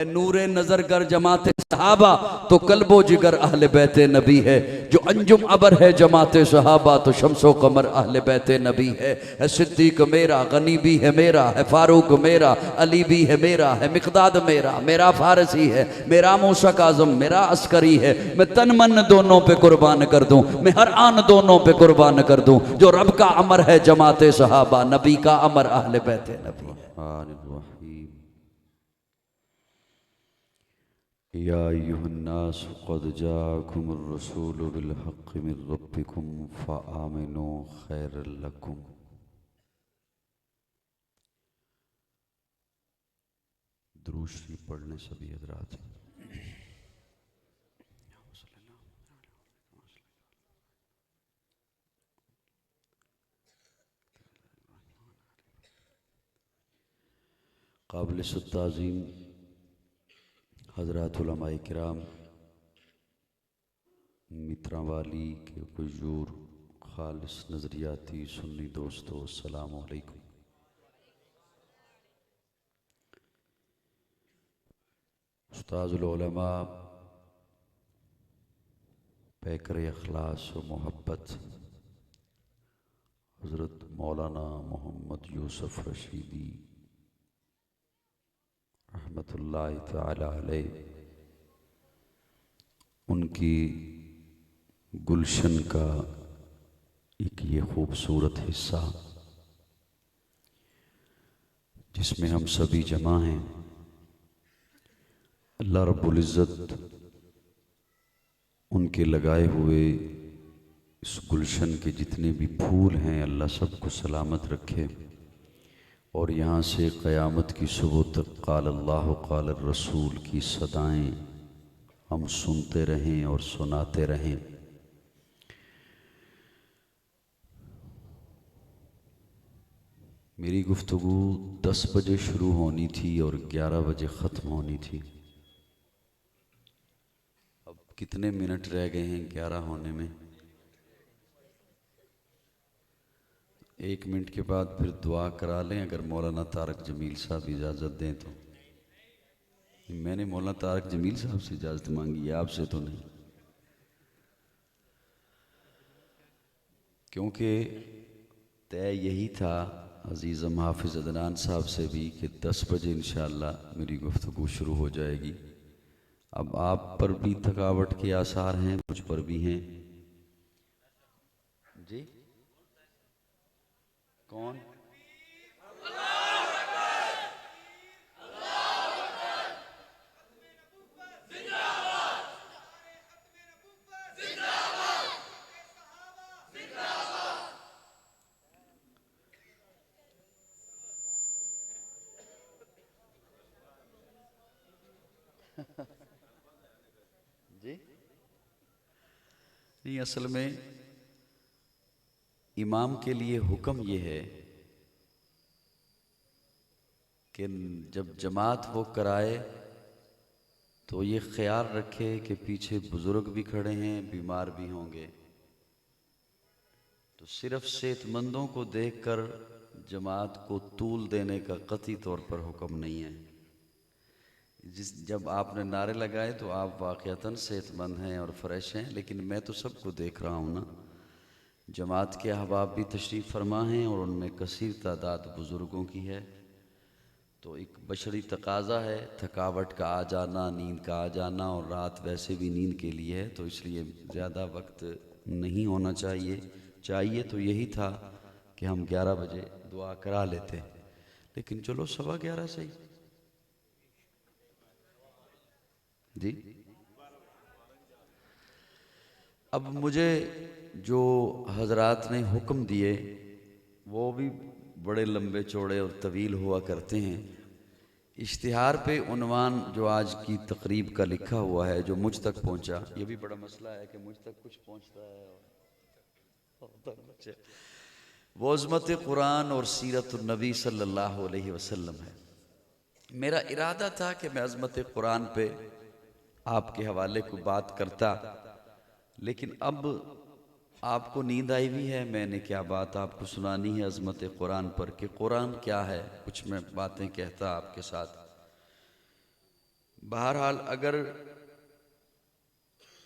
नूरे नजर कर जमाते सहाबा तो कल्बो जिगर अहले बैते नबी है। जो अंजुम अबर है जमाते सहाबा तो शम्सो कमर अहले बैते नबी है। सिद्दीक मेरा, गनी भी है मेरा, है फारूक मेरा, अली भी है मेरा, है मिक़दाद मेरा, मेरा फारसी है, मेरा मूसा काज़म, मेरा अस्करी है। मैं तन मन दोनों पे कुर्बान कर दूं, मैं हर आन दोनों पे कुर्बान कर दूं। जो रब का अमर है जमाते सहाबा, नबी का अमर अहले बैते नबी है। या अय्युहन्नास क़द जाअकुमुर रसूलु बिल हक़्क़ि मिर रब्बिकुम फ़आमिनू खैरल लकुम। दुरूद शरीफ पढ़ने सभी हज़रात। क़ाबिल-ए-ताज़ीम हज़रात उलमाए किराम, मित्रांवाली के हुजूर, खालिस नज़रियाती सुन्नी दोस्तों, अस्सलामु अलैकुम। उस्ताज़ुल उलमा, पैकर अखलास व मोहब्बत हज़रत मौलाना मोहम्मद यूसुफ रशीदी रहमतुल्लाहि तआला अलैह, उनकी गुलशन का एक ये खूबसूरत हिस्सा जिसमें हम सभी जमा हैं। अल्लाह रब्बुल इज़्ज़त उनके लगाए हुए इस गुलशन के जितने भी फूल हैं, अल्लाह सबको सलामत रखे और यहाँ से क़यामत की सुबह तक क़ाल अल्लाह क़ाल रसूल की सदाएं हम सुनते रहें और सुनाते रहें। मेरी गुफ्तगू 10 बजे शुरू होनी थी और 11 बजे ख़त्म होनी थी। अब कितने मिनट रह गए हैं 11 होने में? 1 मिनट के बाद फिर दुआ करा लें, अगर मौलाना तारक जमील साहब इजाज़त दें तो। मैंने मौलाना तारक जमील साहब से इजाज़त मांगी है, आपसे तो नहीं, क्योंकि तय यही था अज़ीज़म हाफिज़ अदनान साहब से भी कि 10 बजे इंशाअल्लाह मेरी गुफ्तगू शुरू हो जाएगी। अब आप पर भी थकावट के आसार हैं, मुझ पर भी हैं जी। कौन? जी नहीं, असल में इमाम के लिए हुक्म ये है कि जब जमात वो कराए तो ये ख्याल रखे कि पीछे बुज़ुर्ग भी खड़े हैं, बीमार भी होंगे, तो सिर्फ सेहतमंदों को देखकर जमात को तूल देने का कतई तौर पर हुक्म नहीं है। जब आपने नारे लगाए तो आप वाक़यातन सेहतमंद हैं और फ्रेश हैं, लेकिन मैं तो सबको देख रहा हूँ ना। जमात के अहबाब भी तशरीफ़ फरमा हैं और उनमें कसीर तादाद बुज़ुर्गों की है, तो एक बशरी तकाज़ा है थकावट का आ जाना, नींद का आ जाना, और रात वैसे भी नींद के लिए है, तो इसलिए ज़्यादा वक्त नहीं होना चाहिए तो यही था कि हम 11 बजे दुआ करा लेते, लेकिन चलो 11:15 सही जी। अब मुझे जो हजरात ने हुक्म दिए वो भी बड़े लंबे चौड़े और तवील हुआ करते हैं। इश्तिहार पे उन्वान जो आज की तकरीब का लिखा हुआ है, जो मुझ तक पहुंचा, ये भी बड़ा मसला है कि मुझ तक कुछ पहुंचता है और वो अज़मत कुरान और सीरत नबी सल्लल्लाहु अलैहि वसल्लम है। मेरा इरादा था कि मैं अज़मत कुरान पे आपके हवाले को बात करता, लेकिन अब आपको नींद आई हुई है, मैंने क्या बात आपको सुनानी है अज़मत कुरान पर कि कुरान क्या है, कुछ मैं बातें कहता आपके साथ। बहरहाल अगर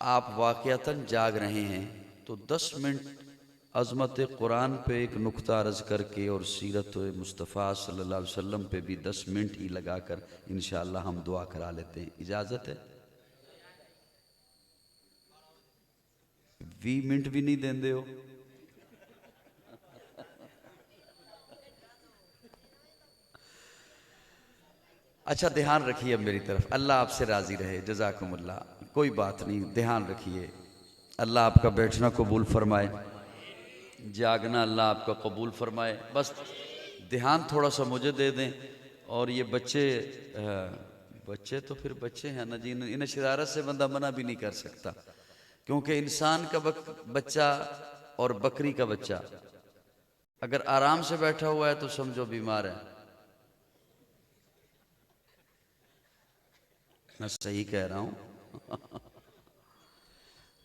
आप वाक़यातन जाग रहे हैं तो 10 मिनट अज़मत कुरान पे एक नुक्ता अर्ज़ करके और सीरत मुस्तफ़ा सल्लल्लाहु अलैहि वसल्लम पे भी 10 मिनट ही लगाकर इंशाअल्लाह हम दुआ करा लेते हैं। इजाज़त है? 20 मिनट भी नहीं देंदे हो। अच्छा, ध्यान रखिए अब मेरी तरफ। अल्लाह आपसे राज़ी रहे, जज़ाकुमुल्लाह। कोई बात नहीं, ध्यान रखिए। अल्लाह आपका बैठना कबूल फरमाए, जागना अल्लाह आपका कबूल फरमाए। बस ध्यान थोड़ा सा मुझे दे दें। और ये बच्चे बच्चे तो फिर बच्चे हैं ना जी, इन्हें शरारत से बंदा मना भी नहीं कर सकता, क्योंकि इंसान का बच्चा और बकरी का बच्चा अगर आराम से बैठा हुआ है तो समझो बीमार है। मैं सही कह रहा हूँ।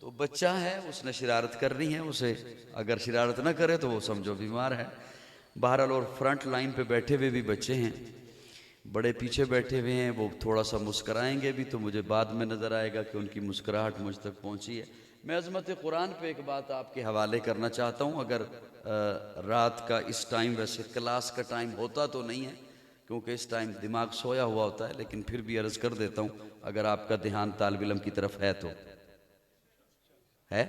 तो बच्चा है, उसने शरारत करनी है, उसे अगर शरारत ना करे तो वो समझो बीमार है। बहरहाल और फ्रंट लाइन पे बैठे हुए भी बच्चे हैं, बड़े पीछे बैठे हुए हैं, वो थोड़ा सा मुस्कराएंगे भी तो मुझे बाद में नज़र आएगा कि उनकी मुस्कुराहट मुझ तक पहुंची है। मैं अज़मत कुरान पे एक बात आपके हवाले करना चाहता हूं। अगर रात का इस टाइम, वैसे क्लास का टाइम होता तो नहीं है क्योंकि इस टाइम दिमाग सोया हुआ होता है, लेकिन फिर भी अर्ज़ कर देता हूँ अगर आपका ध्यान तालिब इल्म की तरफ है तो। है?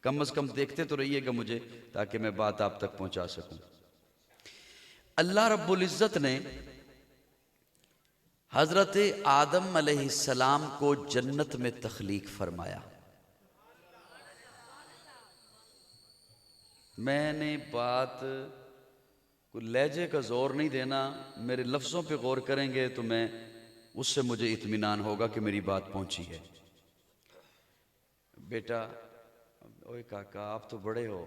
कम से कम देखते तो रहिएगा मुझे, ताकि मैं बात आप तक पहुंचा सकूं। अल्लाह रब्बुल इज़्ज़त ने हज़रत आदम अलैहिस्सलाम को जन्नत में तख्लीक फरमाया। मैंने बात को लहजे का जोर नहीं देना, मेरे लफ्ज़ों पे गौर करेंगे तो मैं उससे मुझे इत्मीनान होगा कि मेरी बात पहुंची है। बेटा, ओए काका, आप तो बड़े हो,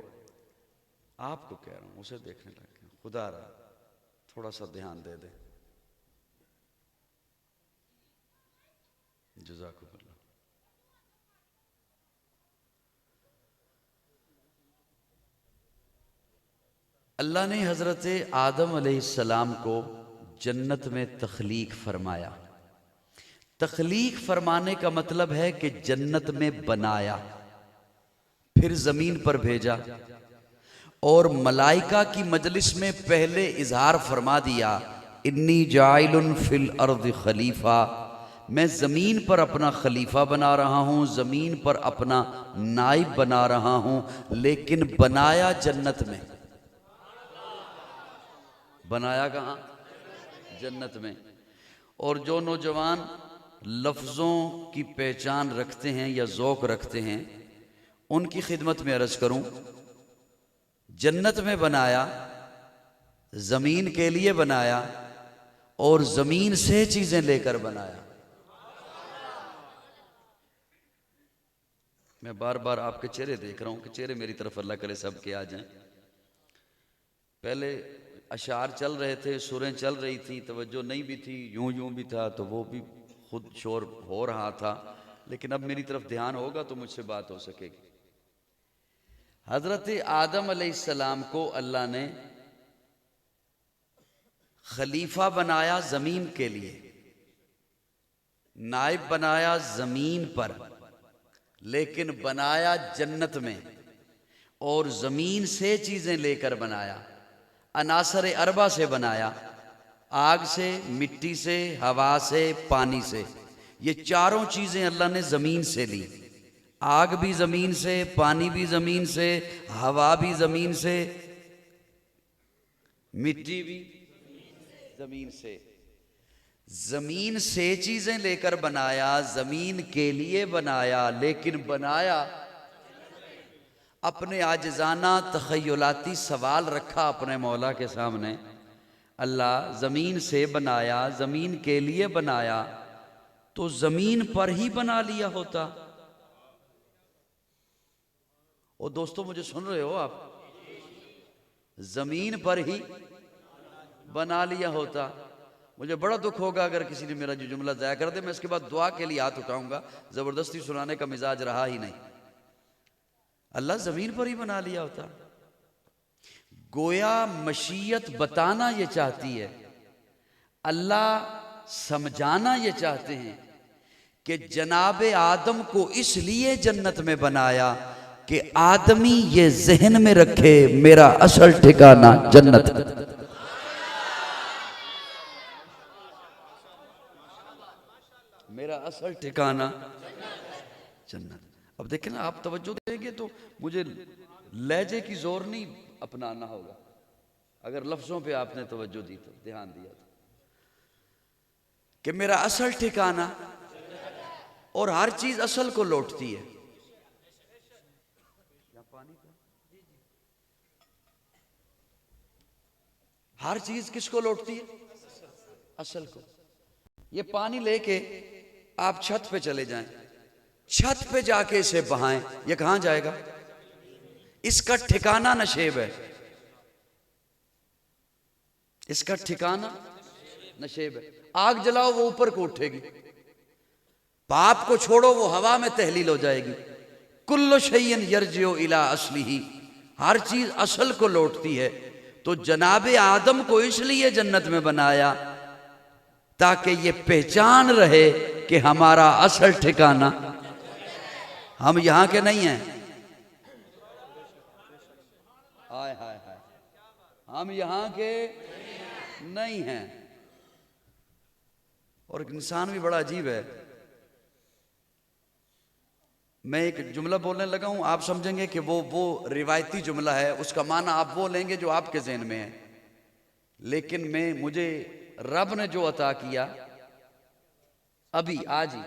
आपको कह रहा हूँ, उसे देखने लग गया। खुदा रहा, थोड़ा सा ध्यान दे दे। जज़ाकुमुल्लाह। अल्लाह ने हज़रत आदम अलैहिस्सलाम को जन्नत में तख्लीक फरमाया। तख्लीक फरमाने का मतलब है कि जन्नत में बनाया, फिर ज़मीन पर भेजा और मलाइका की मजलिस में पहले इजहार फरमा दिया, इन्नी जाइलुन फिल अर्द खलीफा, मैं ज़मीन पर अपना खलीफा बना रहा हूँ, ज़मीन पर अपना नाइब बना रहा हूँ। लेकिन बनाया जन्नत में। बनाया कहाँ? जन्नत में। और जो नौजवान लफ्ज़ों की पहचान रखते हैं या ज़ौक़ रखते हैं, उनकी खिदमत में अर्ज़ करूँ, जन्नत में बनाया, ज़मीन के लिए बनाया और ज़मीन से चीज़ें लेकर बनाया। मैं बार बार आपके चेहरे देख रहा हूँ कि चेहरे मेरी तरफ अल्लाह करे सब के आ जाएं। पहले अशार चल रहे थे, सुरें चल रही थी, तवज्जो नहीं भी थी, यूं यूं भी था, तो वो भी खुद शोर हो रहा था, लेकिन अब मेरी तरफ ध्यान होगा तो मुझसे बात हो सकेगी। हज़रत आदम अलैहिस्सलाम को अल्लाह ने खलीफा बनाया ज़मीन के लिए, नाइब बनाया ज़मीन पर, लेकिन बनाया जन्नत में और ज़मीन से चीज़ें लेकर बनाया। अनासर अरबा से बनाया, आग से, मिट्टी से, हवा से, पानी से। ये चारों चीज़ें अल्लाह ने ज़मीन से ली। आग भी ज़मीन से, पानी भी ज़मीन से, हवा भी ज़मीन से, मिट्टी भी ज़मीन से। ज़मीन से चीज़ें लेकर बनाया, ज़मीन के लिए बनाया, लेकिन बनाया अपने आजिज़ाना तख़य्युलाती सवाल रखा अपने मौला के सामने। अल्लाह, ज़मीन से बनाया, ज़मीन के लिए बनाया, तो ज़मीन पर ही बना लिया होता। ओ दोस्तों, मुझे सुन रहे हो आप? ज़मीन पर ही बना लिया होता। मुझे बड़ा दुख होगा अगर किसी ने मेरा जो जुमला ज़ाया कर दे। मैं इसके बाद दुआ के लिए हाथ उठाऊंगा, ज़बरदस्ती सुनाने का मिजाज रहा ही नहीं। अल्लाह ज़मीन पर ही बना लिया होता। गोया मशीयत बताना ये चाहती है, अल्लाह समझाना ये चाहते हैं कि जनाबे आदम को इसलिए जन्नत में बनाया कि आदमी ये जहन में रखे मेरा असल ठिकाना जन्नत। मेरा असल ठिकाना जन्नत। अब देखें ना, आप तवज्जो देंगे तो मुझे लहजे की जोर नहीं अपनाना होगा। अगर लफ्जों पे आपने तवज्जो दी तो, ध्यान दिया तो, कि मेरा असल ठिकाना, और हर चीज असल को लौटती है। हर चीज किसको लौटती है? असल को। ये पानी लेके आप छत पे चले जाएं, छत पे जाके इसे बहाएं, ये कहां जाएगा? इसका ठिकाना नशेब है, इसका ठिकाना नशेब है। आग जलाओ वो ऊपर को उठेगी, पाप को छोड़ो वो हवा में तहलील हो जाएगी। कुल्लु शैइन यर्जिउ इला असलिही, हर चीज असल को लौटती है। तो जनाबे आदम को इसलिए जन्नत में बनाया ताकि ये पहचान रहे कि हमारा असल ठिकाना, हम यहां के नहीं हैं। हाय हाय हाय, हम यहां के नहीं हैं। और इंसान भी बड़ा अजीब है। मैं एक जुमला बोलने लगा हूं, आप समझेंगे कि वो रिवायती जुमला है, उसका माना आप वो लेंगे जो आपके ज़हन में है। लेकिन मुझे रब ने जो अता किया अभी आज ही,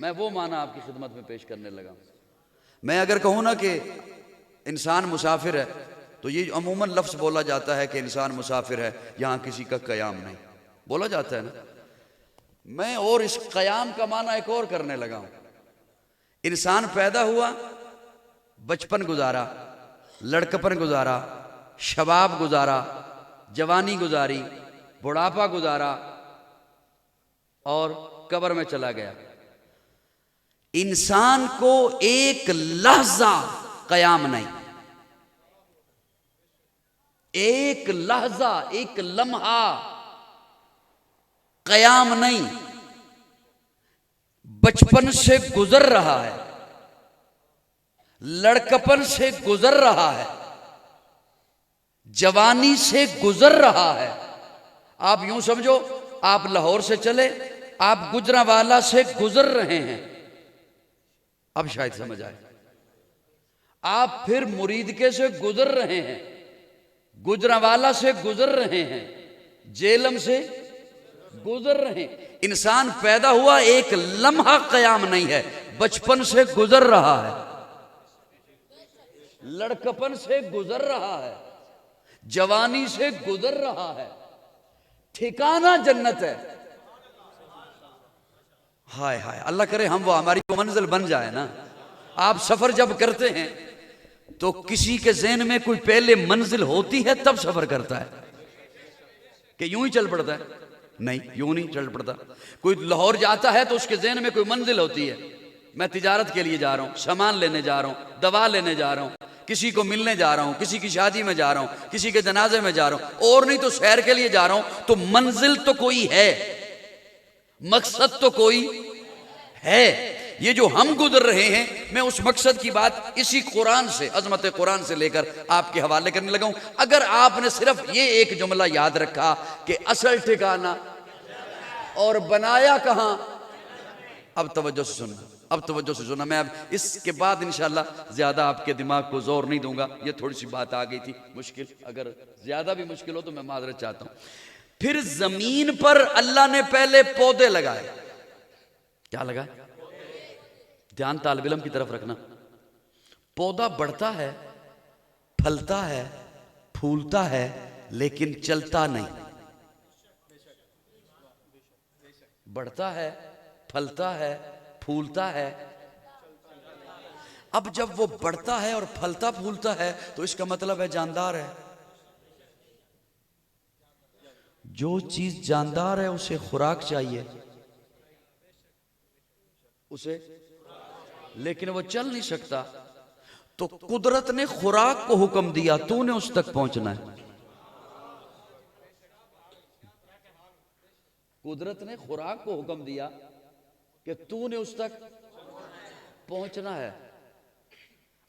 मैं वो माना आपकी खिदमत में पेश करने लगा हूं। मैं अगर कहूं ना कि इंसान मुसाफिर है, तो ये अमूमन लफ्ज़ बोला जाता है कि इंसान मुसाफिर है, यहां किसी का क़याम नहीं, बोला जाता है ना। मैं और इस क़याम का माना एक और करने लगा हूं। इंसान पैदा हुआ, बचपन गुजारा, लड़कपन गुजारा, शबाब गुजारा, जवानी गुजारी, बुढ़ापा गुजारा और कब्र में चला गया। इंसान को एक लहजा क़याम नहीं, एक लहजा, एक लम्हा क़याम नहीं। बचपन से गुजर रहा है, लड़कपन से गुजर रहा है, जवानी से गुजर रहा है। आप यूं समझो, आप लाहौर से चले, आप गुजरांवाला से गुजर रहे हैं, अब शायद समझ आए। आप फिर मुरीदके से गुजर रहे हैं, गुजरांवाला से गुजर रहे हैं, जेलम से गुजर रहे हैं। इंसान पैदा हुआ, एक लम्हा क़याम नहीं है, बचपन से गुजर रहा है, लड़कपन से गुजर रहा है, जवानी से गुजर रहा है, ठिकाना जन्नत है। हाय हाय, अल्लाह करे हम वो हमारी मंजिल बन जाए ना। आप सफर जब करते हैं तो किसी के ज़हन में कोई पहले मंजिल होती है, तब सफर करता है कि यूं ही चल पड़ता है? नहीं, यूं नहीं चल पड़ता। कोई लाहौर जाता है तो उसके ज़हन में कोई मंजिल होती है, मैं तिजारत के लिए जा रहा हूं, सामान लेने जा रहा हूं, दवा लेने जा रहा हूं, किसी को मिलने जा रहा हूं, किसी की शादी में जा रहा हूं, किसी के जनाजे में जा रहा हूं, और नहीं तो सैर के लिए जा रहा हूं। तो मंजिल तो कोई है, मकसद तो कोई है। ये जो हम गुजर रहे हैं, मैं उस मकसद की बात इसी कुरान से, अजमत कुरान से लेकर आपके हवाले करने लगा हूं। अगर आपने सिर्फ ये एक जुमला याद रखा कि असल ठिकाना और बनाया कहां, अब तवज्जो से सुनना, अब तवज्जो से सुनना। मैं अब इसके बाद इंशाल्लाह ज्यादा आपके दिमाग को जोर नहीं दूंगा। ये थोड़ी सी बात आ गई थी मुश्किल, अगर ज्यादा भी मुश्किल हो तो मैं माजरत चाहता हूं। फिर जमीन पर अल्लाह ने पहले पौधे लगाए। क्या लगा? ध्यान तालिब इल्म की तरफ रखना। पौधा बढ़ता है, फलता है, फूलता है, लेकिन चलता नहीं। बढ़ता है, फलता है, फूलता है। अब जब वो बढ़ता है और फलता फूलता है तो इसका मतलब है जानदार है। जो चीज जानदार है उसे खुराक चाहिए, उसे, लेकिन वो चल नहीं सकता। तो कुदरत ने खुराक को हुक्म दिया, तूने उस तक पहुंचना है। कुदरत ने खुराक को हुक्म दिया कि तूने उस तक पहुंचना है।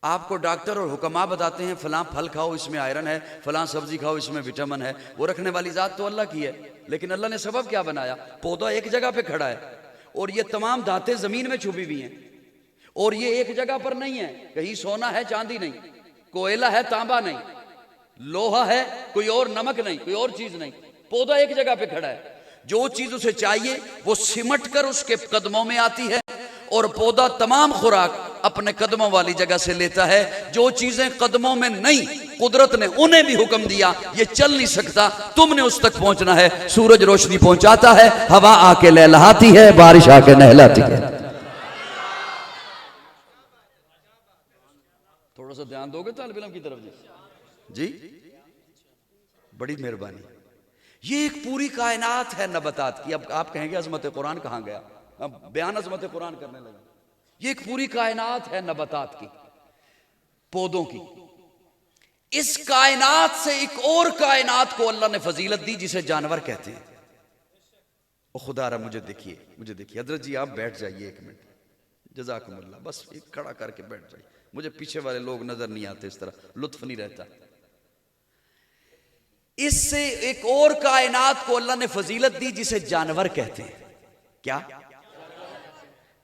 आपको डॉक्टर और हुक्मा बताते हैं फलां फल खाओ इसमें आयरन है, फलां सब्जी खाओ इसमें विटामिन है। वो रखने वाली जात तो अल्लाह की है, लेकिन अल्लाह ने सबब क्या बनाया? पौधा एक जगह पे खड़ा है और ये तमाम धातें जमीन में छुपी हुई हैं, और ये एक जगह पर नहीं है। कहीं सोना है चांदी नहीं, कोयला है तांबा नहीं, लोहा है कोई और नमक नहीं, कोई और चीज नहीं। पौधा एक जगह पे खड़ा है, जो चीज उसे चाहिए वो सिमट कर उसके कदमों में आती है, और पौधा तमाम खुराक अपने कदमों वाली जगह से लेता है। जो चीजें कदमों में नहीं, कुदरत ने उन्हें भी हुक्म दिया ये चल नहीं सकता, तुमने उस तक पहुंचना है। सूरज रोशनी पहुंचाता है, हवा आके लहलहाती है, बारिश आके नहलाती है। थोड़ा सा ध्यान दोगे तालिब इल्म की तरफ जी? बड़ी मेहरबानी। ये एक पूरी कायनात है नबतात की। अब आप कहेंगे अजमत कुरान कहां गया? अब बयान अजमत कुरान करने लगे। ये एक पूरी कायनात है नबतात की, पौधों की। इस कायनात से एक और कायनात को अल्लाह ने फजीलत दी जिसे जानवर कहते हैं। ओ खुदारा मुझे देखिए, मुझे देखिए। हजरत जी आप बैठ जाइए एक मिनट, जज़ाकुमुल्लाह। बस एक खड़ा करके बैठ जाइए, मुझे पीछे वाले लोग नजर नहीं आते, इस तरह लुत्फ नहीं रहता। इससे एक और कायनात को अल्लाह ने फजीलत दी जिसे जानवर कहते हैं। क्या?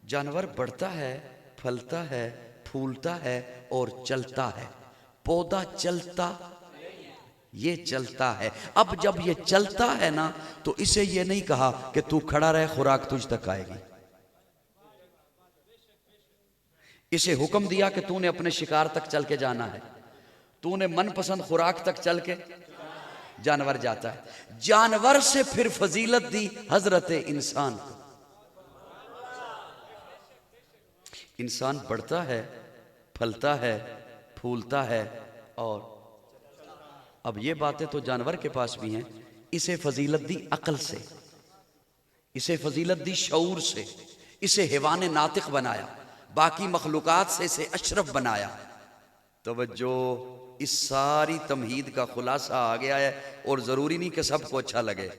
जानवर बढ़ता है, फलता है, फूलता है और चलता है। पौधा चलता, ये चलता है। अब जब ये चलता है ना, तो इसे ये नहीं कहा कि तू खड़ा रहे खुराक तुझ तक आएगी। इसे हुक्म दिया कि तूने अपने शिकार तक चल के जाना है, तूने मनपसंद खुराक तक चल के। जानवर जाता है। जानवर से फिर फजीलत दी हजरत इंसान को। इंसान बढ़ता है, फलता है, फूलता है और अब ये बातें तो जानवर के पास भी हैं। इसे फजीलत दी अक्ल से, इसे फजीलत दी शऊर से, इसे हैवान नातिक बनाया, बाकी मखलूकात से इसे अशरफ बनाया। तवज्जो, इस सारी तमहीद का खुलासा आ गया है, और जरूरी नहीं कि सबको अच्छा लगे।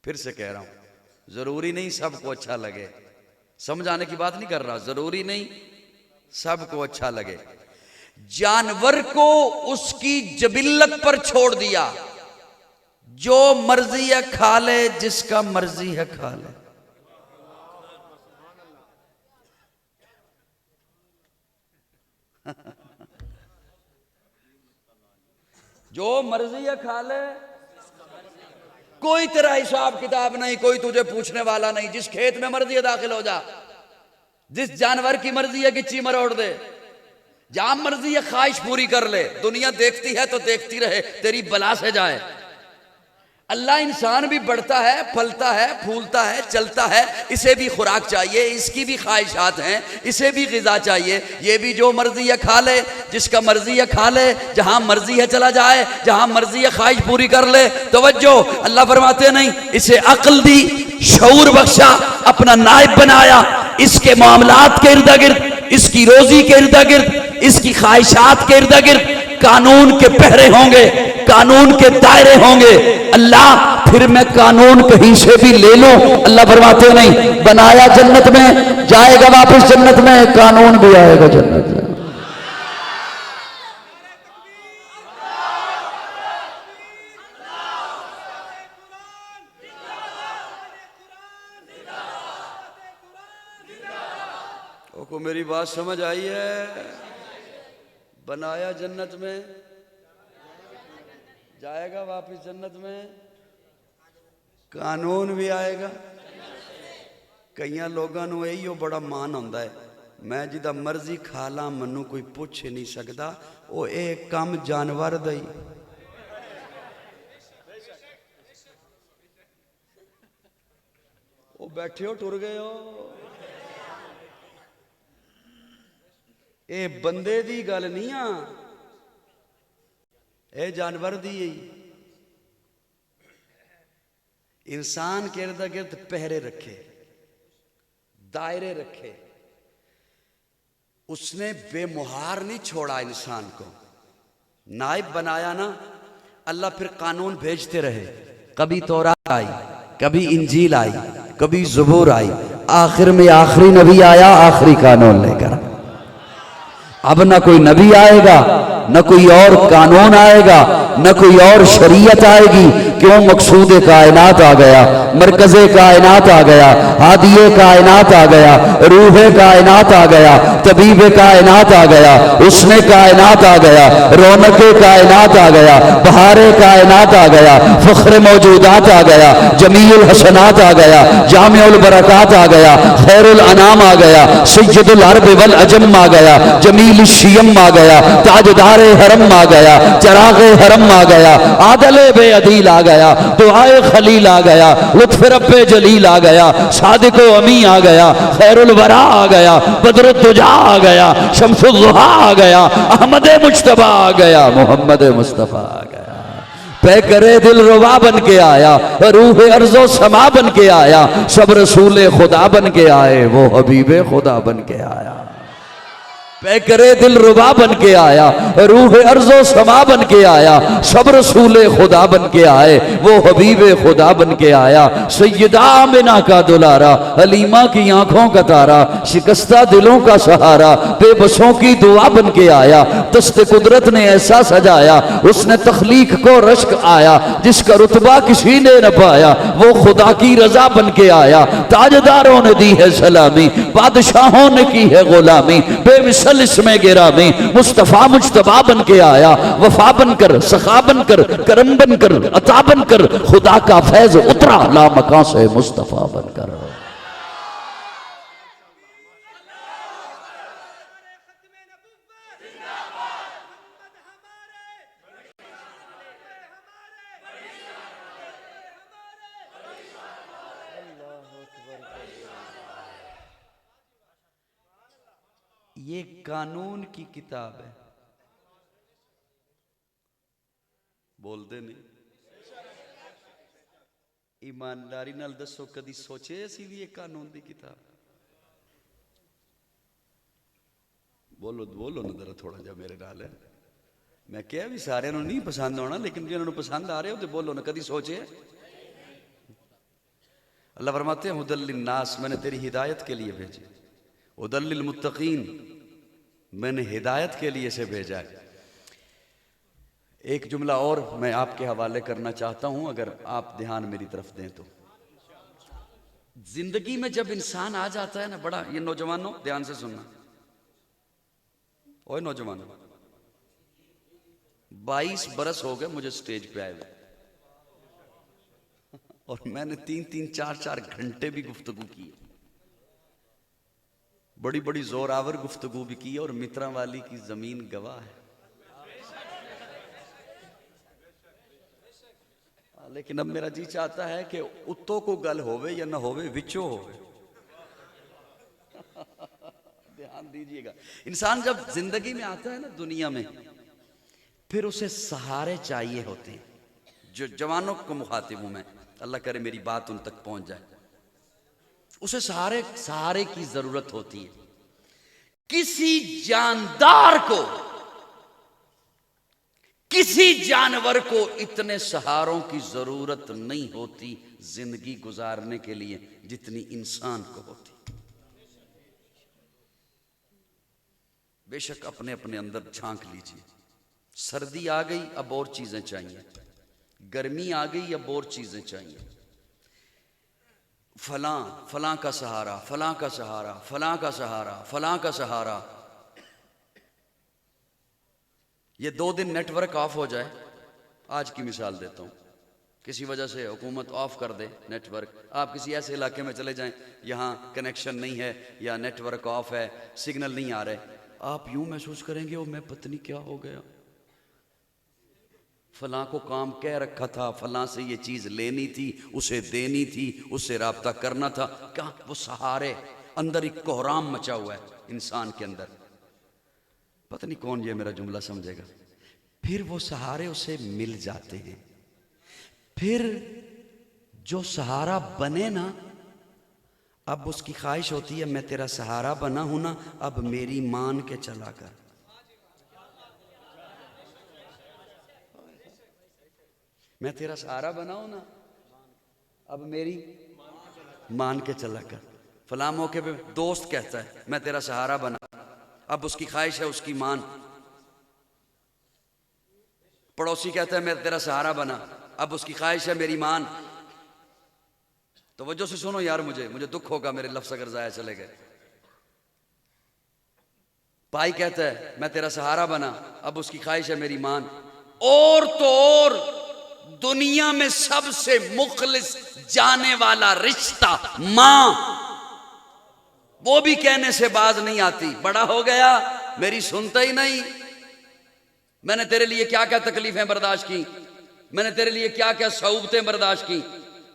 फिर से कह रहा हूं, जरूरी नहीं सबको अच्छा लगे। समझाने की बात नहीं कर रहा, जरूरी नहीं सबको अच्छा लगे। जानवर को उसकी जबिल्लत पर छोड़ दिया, जो मर्जी है खा ले, जिसका मर्जी है खा ले। जो मर्जी है खा ले, कोई तेरा हिसाब किताब नहीं, कोई तुझे पूछने वाला नहीं। जिस खेत में मर्जी है दाखिल हो जा, जिस जानवर की मर्जी है गिच्ची मरोड़ दे, जहां मर्जी है ख्वाहिश पूरी कर ले। दुनिया देखती है तो देखती रहे, तेरी बला से जाए। अल्लाह इंसान भी बढ़ता है, फलता है, फूलता है, चलता है, इसे भी खुराक चाहिए, इसकी भी ख्वाहिशात हैं, इसे भी ग़िज़ा चाहिए। ये भी जो मर्जी है खा ले, जिसका मर्जी है खा ले, जहां मर्जी है चला जाए, जहां मर्जी है ख्वाहिश पूरी कर ले। तवज्जो, अल्लाह फरमाते नहीं, इसे अक्ल दी, शऊर बख्शा, अपना नायब बनाया। इसके मामलात के इर्द गिर्द, इसकी रोजी के इर्द गिर्द, इसकी ख्वाहिशात के इर्द गिर्द कानून के पहरे होंगे, कानून के दायरे होंगे। अल्लाह फिर मैं कानून कहीं से भी ले लूं, अल्लाह फरमाते नहीं, बनाया जन्नत में, जाएगा वापस जन्नत में, कानून भी आएगा जन्नत में। को मेरी बात समझ आई है? बनाया जन्नत में, जाएगा वापस जन्नत में, कानून भी आएगा। कई लोगों को यही बड़ा मान होंदा है, मैं जिदा मर्जी खा ला, मनु कोई पूछ नहीं सकता। वो एक काम जानवर दा ही। वो बैठे हो टुर गए हो, ये बंदे दी गल नहीं आ, ये जानवर दी। इंसान के इर्द गिर्द पहरे रखे, दायरे रखे, उसने बेमुहार नहीं छोड़ा इंसान को, नाइब बनाया ना। अल्लाह फिर कानून भेजते रहे, कभी तौरात आई, कभी इंजील आई, कभी ज़बूर आई, आखिर में आखिरी नबी आया आखिरी कानून लेकर। अब न कोई नबी आएगा, न कोई और कानून आएगा, न कोई और शरीयत आएगी। क्यों? मकसूद कायनात आ गया, मरकज़ कायनात आ गया, हादिये कायनात आ गया, रूह कायनात आ गया, तबीब कायनात आ गया, उसने कायनात आ गया, रौनक कायनात आ गया, बहारे कायनात आ गया, फ़ख्र मौजूदात आ गया, जमीउल हसनात आ गया, जामिउल बरकात आ गया, खैरुल अनाम आ गया, सय्यदुल अरब वल अजम आ गया, जमील शियम आ गया, ताजदार हरम आ गया, चराग हरम आ गया, आदल बे अदील आ गया, दुआए खलील आ गया, लुत्फ रब्बे जलील आ गया, सादिक अमी आ गया, खैरुल वरा आ गया, बदरुद्दुजा आ गया, शम्सुद्दुहा आ गया, अहमद मुज्तबा आ गया, मोहम्मद मुस्तफ़ा आ गया। पे करे दिल रुबा बन के आया, रूह अर्ज़ो समा बन के आया, सब रसूल खुदा बन के आए, वो हबीबे खुदा बन के आया। पे करे दिल रुबा बन के आया, रूह अर्ज़ो समा बन के आया, सब रसूल खुदा बन के आए, वो हबीब खुदा बन के आया। सैयदा आमिना का दुलारा, हलीमा की आंखों का तारा, शिकस्ता दिलों का सहारा, बेबसों की दुआ बन के आया। दस्त कुदरत ने ऐसा सजाया, उसने तख्लीक को रश्क आया, जिसका रुतबा किसी ने न पाया, वो खुदा की रजा बन के आया। ताजदारों ने दी है सलामी, बादशाहों ने की है गुलामी, बेमिसल इसमें गिरामी, मुस्तफा मुज्तबा बन के आया। वफा बनकर, सखा बनकर, करम बनकर, अता बनकर, खुदा का फैज उतरा लामकां से मुस्तफा बनकर। ये कानून की किताब है, बोलते नहीं। ईमानदारी नाल दसो, कदी सोचे असी भी एक कानून की किताब? बोलो बोलो ना जरा थोड़ा जा मेरे नाल है। मैं क्या भी सारे नहीं पसंद आना, लेकिन जिन्होंने पसंद आ रहे हो तो बोलो ना, कदी सोचे? अल्लाह फरमाते हैं हुदल लिन्नास, मैंने तेरी हिदायत के लिए भेजी। हुदल लिल मुत्तकीन, मैंने हिदायत के लिए से भेजा है। एक जुमला और मैं आपके हवाले करना चाहता हूं, अगर आप ध्यान मेरी तरफ दें तो। जिंदगी में जब इंसान आ जाता है ना, बड़ा, ये नौजवानों ध्यान से सुनना, ओए नौजवानों, 22 बरस हो गए मुझे स्टेज पे आए हुए, और मैंने 3-3, 4-4 घंटे भी गुफ्तगू की, बड़ी बड़ी जोरावर गुफ्तगू भी की, और मित्रा वाली की जमीन गवाह है। लेकिन अब मेरा जी चाहता है कि उत्तो को गल होवे या ना होवे, विचो होवे। ध्यान दीजिएगा, इंसान जब जिंदगी में आता है ना दुनिया में, फिर उसे सहारे चाहिए होते हैं। जो जवानों को मुखातिब हूं मैं, अल्लाह करे मेरी बात उन तक पहुंच जाए। उसे सहारे की जरूरत होती है। किसी जानदार को, किसी जानवर को इतने सहारों की जरूरत नहीं होती जिंदगी गुजारने के लिए जितनी इंसान को होती। बेशक अपने अपने अंदर झांक लीजिए। सर्दी आ गई, अब और चीजें चाहिए। गर्मी आ गई, अब और चीजें चाहिए। फलां फलां का सहारा, फलां का सहारा, फलां का सहारा, फलां का सहारा। ये 2 दिन नेटवर्क ऑफ हो जाए, आज की मिसाल देता हूं, किसी वजह से हुकूमत ऑफ कर दे नेटवर्क, आप किसी ऐसे इलाके में चले जाएं यहां कनेक्शन नहीं है या नेटवर्क ऑफ है, सिग्नल नहीं आ रहे, आप यूं महसूस करेंगे ओ मैं पत्नी क्या हो गया, फलां को काम कह रखा था, फलां से ये चीज लेनी थी, उसे देनी थी, उससे राब्ता करना था। क्या वो सहारे, अंदर एक कोहराम मचा हुआ है इंसान के अंदर। पता नहीं कौन ये मेरा जुमला समझेगा। फिर वो सहारे उसे मिल जाते हैं। फिर जो सहारा बने ना, अब उसकी ख्वाहिश होती है मैं तेरा सहारा बना हूं ना, अब मेरी मान के चला कर। मैं तेरा सहारा बना हूं ना, अब मेरी मान के चला कर। फला मौके पे दोस्त कहता है मैं तेरा सहारा बना, अब उसकी ख्वाहिश है उसकी मान। पड़ोसी कहता है मैं तेरा सहारा बना, अब उसकी ख्वाहिश है मेरी मान। तवज्जो से सुनो यार, मुझे दुख होगा मेरे लफ्ज अगर जाया चले गए। भाई कहता है मैं तेरा सहारा बना, अब उसकी ख्वाहिश है मेरी मान। और तो और दुनिया में सबसे मुखलिस जाने वाला रिश्ता मां, वो भी कहने से बाज नहीं आती। बड़ा हो गया, मेरी सुनता ही नहीं। मैंने तेरे लिए क्या क्या तकलीफें बर्दाश्त की, मैंने तेरे लिए क्या क्या सऊबतें बर्दाश्त की,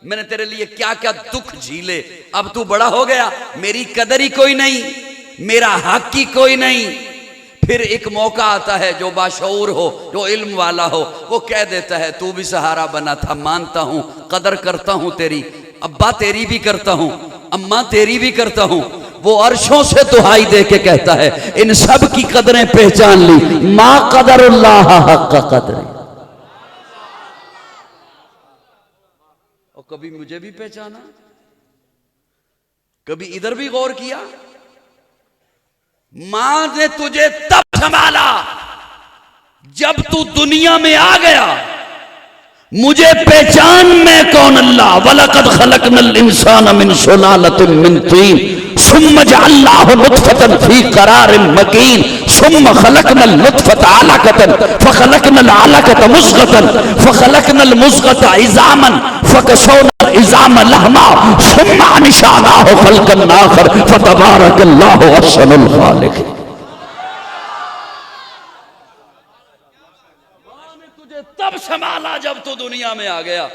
मैंने तेरे लिए क्या क्या दुख झीले। अब तू बड़ा हो गया, मेरी कदर ही कोई नहीं, मेरा हक ही कोई नहीं। फिर एक मौका आता है, जो बाशऊर हो, जो इल्म वाला हो, वो कह देता है तू भी सहारा बना था, मानता हूं, कदर करता हूं तेरी, अब्बा तेरी भी करता हूं, अम्मा तेरी भी करता हूं। वो अर्शों से दुहाई दे के कहता है इन सब की कदरें पहचान ली, मा कदरुल्लाह हक़ कदर। और कभी मुझे भी पहचाना, कभी इधर भी गौर किया। मां ने तुझे तब संभाला जब तू दुनिया में आ गया। मुझे पहचान मैं कौन अल्लाह। वलक़द खलक़नल इंसान मिन सुलालतिन मिन तीन सुम्मा जअलनाहु नुत्फ़तन फ़ी क़रारिन मकीन सुम्मा खलक़नल नुत्फ़ता अलक़तन फ़खलक़नल अलक़ता मुज़ग़तन फ़खलक़नल मुज़ग़ता इज़ामन फ़कसौनल इज़ाम लहमा सुम्मा अंशअनाहु ख़ल्क़न आख़र फ़तबारकल्लाहु अहसनुल ख़ालिक़ीन। तब संभाला जब तू दुनिया में आ गया।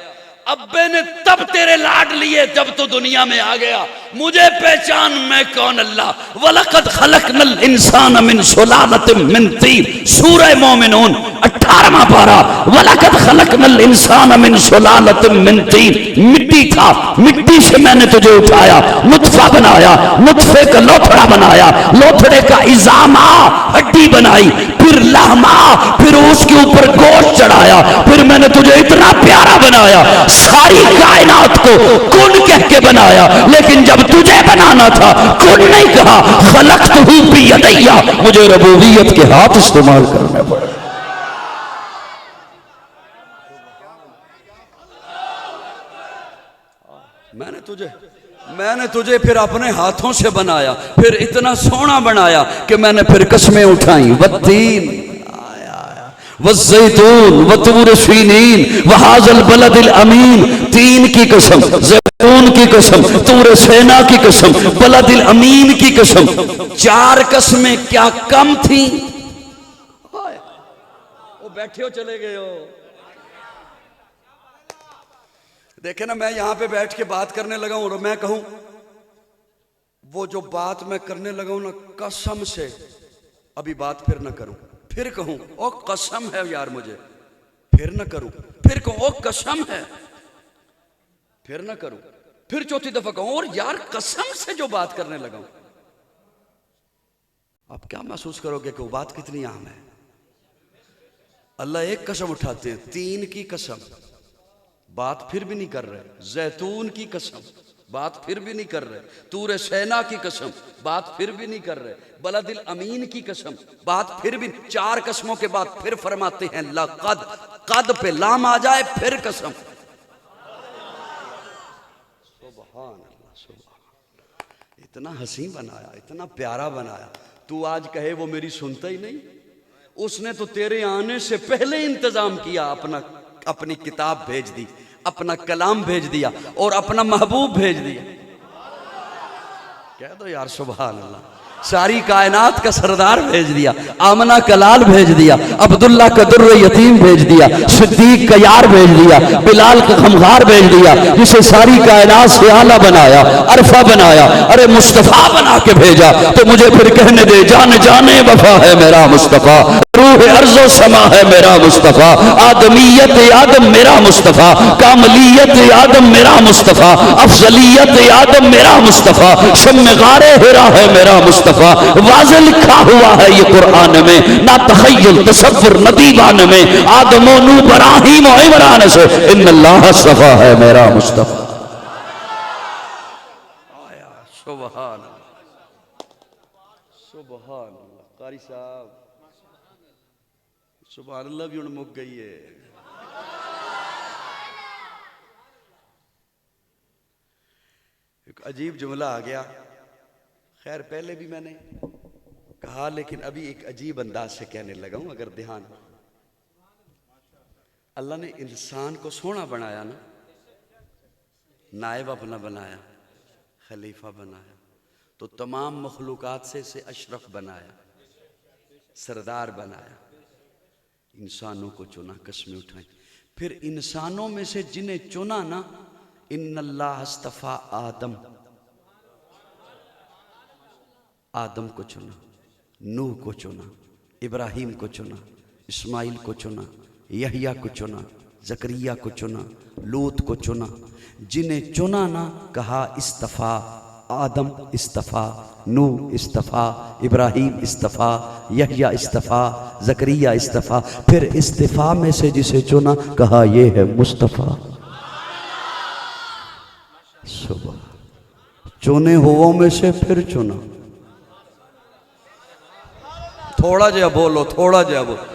अब्बे ने तब तेरे लाड लिए जब तू दुनिया में आ गया। मुझे पहचान मैं कौन अल्लाह। वलक़द खलक़नल इंसान मिन सुलालतिन मिन तीन, सूरह मोमिनून 18वां पारा। वलक़द खलक़नल इंसान मिन सुलालतिन मिन तीन, मिट्टी था, मिट्टी से मैंने तुझे उठाया, नुत्फा बनाया, नुत्फे का लोथड़ा बनाया, लोथड़े का इज़ामा हड्डी बनाई, फिर लहमा, फिर उसके ऊपर गोश्त चढ़ाया, फिर मैंने तुझे इतना प्यारा बनाया, सारी कायनात को कुन कह के बनाया। लेकिन जब तुझे बनाना था कुन नहीं कहा, खलक़तहू बियदैया, मुझे रबूबियत के हाथ इस्तेमाल करने पड़े। मैंने तुझे फिर अपने हाथों से बनाया, फिर इतना सोना बनाया कि मैंने फिर कसमें उठाई। वत्तीन वज़्ज़ैतून वतूर सीनीन वहाज़ल बलदिल अमीन, तीन की कसम, ज़ैतून की कसम, तूर सेना की कसम, बलदिल अमीन की कसम। चार कसमें क्या कम थी? वो बैठे हो चले गए हो। देखे ना, मैं यहां पे बैठ के बात करने लगा हूं और मैं कहूं वो जो बात मैं करने लगा हूं ना, कसम से अभी बात फिर ना करूं, फिर कहूं ओ कसम है यार मुझे, फिर ना करूं, फिर कहूं ओ कसम है, फिर ना करूं, फिर चौथी दफा कहूं और यार कसम से जो बात करने लगा हूं। आप क्या महसूस करोगे कि वो बात कितनी अहम है। अल्लाह एक कसम उठाते हैं, तीन की कसम, बात फिर भी नहीं कर रहे। जैतून की कसम, बात फिर भी नहीं कर रहे। तूर सेना की कसम, बात फिर भी नहीं कर रहे। बलदिल अमीन की कसम, बात फिर भी। चार कसमों के बाद फिर फरमाते हैं लक़द, कद पे लाम आ जाए फिर कसम। सुभान अल्लाह, सुभान। इतना हसीन बनाया, इतना प्यारा बनाया। तू आज कहे वो मेरी सुनता ही नहीं। उसने तो तेरे आने से पहले इंतजाम किया, अपनी किताब भेज दी, अपना कलाम भेज दिया और अपना महबूब भेज दिया। कह दो यार सुभान अल्लाह। सारी कायनात का सरदार भेज दिया, आमना कलाल भेज दिया, अब्दुल्ला का दुर्र यतीम भेज दिया, सिद्दीक का यार भेज दिया, बिलाल का खमगार भेज दिया, जिसे सारी कायनात से आला बनाया, अरफा बनाया। अरे मुस्तफा बना के भेजा तो मुझे फिर कहने दे, जान जाने वफा है मेरा मुस्तफा, रूह अर्ज़ो समा है मेरा मुस्तफा, आदमियत आदम मेरा मुस्तफा, कामलियत आदम मेरा मुस्तफा, अफजलियत आदम मेरा मुस्तफा, शम्मे गारे हिरा है मेरा मुस्तफा। वाज़े लिखा हुआ है ये कुरान में, ना तख़य्युल तसव्वुर न दीवान में, आदम नूह इब्राहीम और इमरान से इन्नल्लाह सफ़ा है मेरा मुस्तफा। सुभान अल्लाह, सुभान अल्लाह। कारी साहब सुभान अल्लाह भी उन मुक गई है। एक अजीब जुमला आ गया, खैर पहले भी मैंने कहा लेकिन अभी एक अजीब अंदाज से कहने लगा हूं। अगर ध्यान, अल्लाह ने इंसान को सोना बनाया ना, नायब अपना बनाया, खलीफा बनाया, तो तमाम मखलूकात से इसे अशरफ बनाया, सरदार बनाया। इंसानों को चुना, कस्में उठाई। फिर इंसानों में से जिन्हें चुना ना, इन्नल्लाह अस्तफा आदम, आदम को चुना, नूह को चुना, इब्राहिम को चुना, इस्माइल को चुना, यहिया को चुना, जकरिया को चुना, लूत को चुना। जिन्हें चुना ना, कहा इस्तफा आदम, इस्तफा नूह, इस्तफा इब्राहिम, इस्तफा यहिया, इस्तफा जकरिया, इस्तफा। फिर इस्तफा में से जिसे चुना, कहा ये है मुस्तफा। सुबह चुने हुओं में से फिर चुना। थोड़ा जा बोलो, थोड़ा जा बोलो।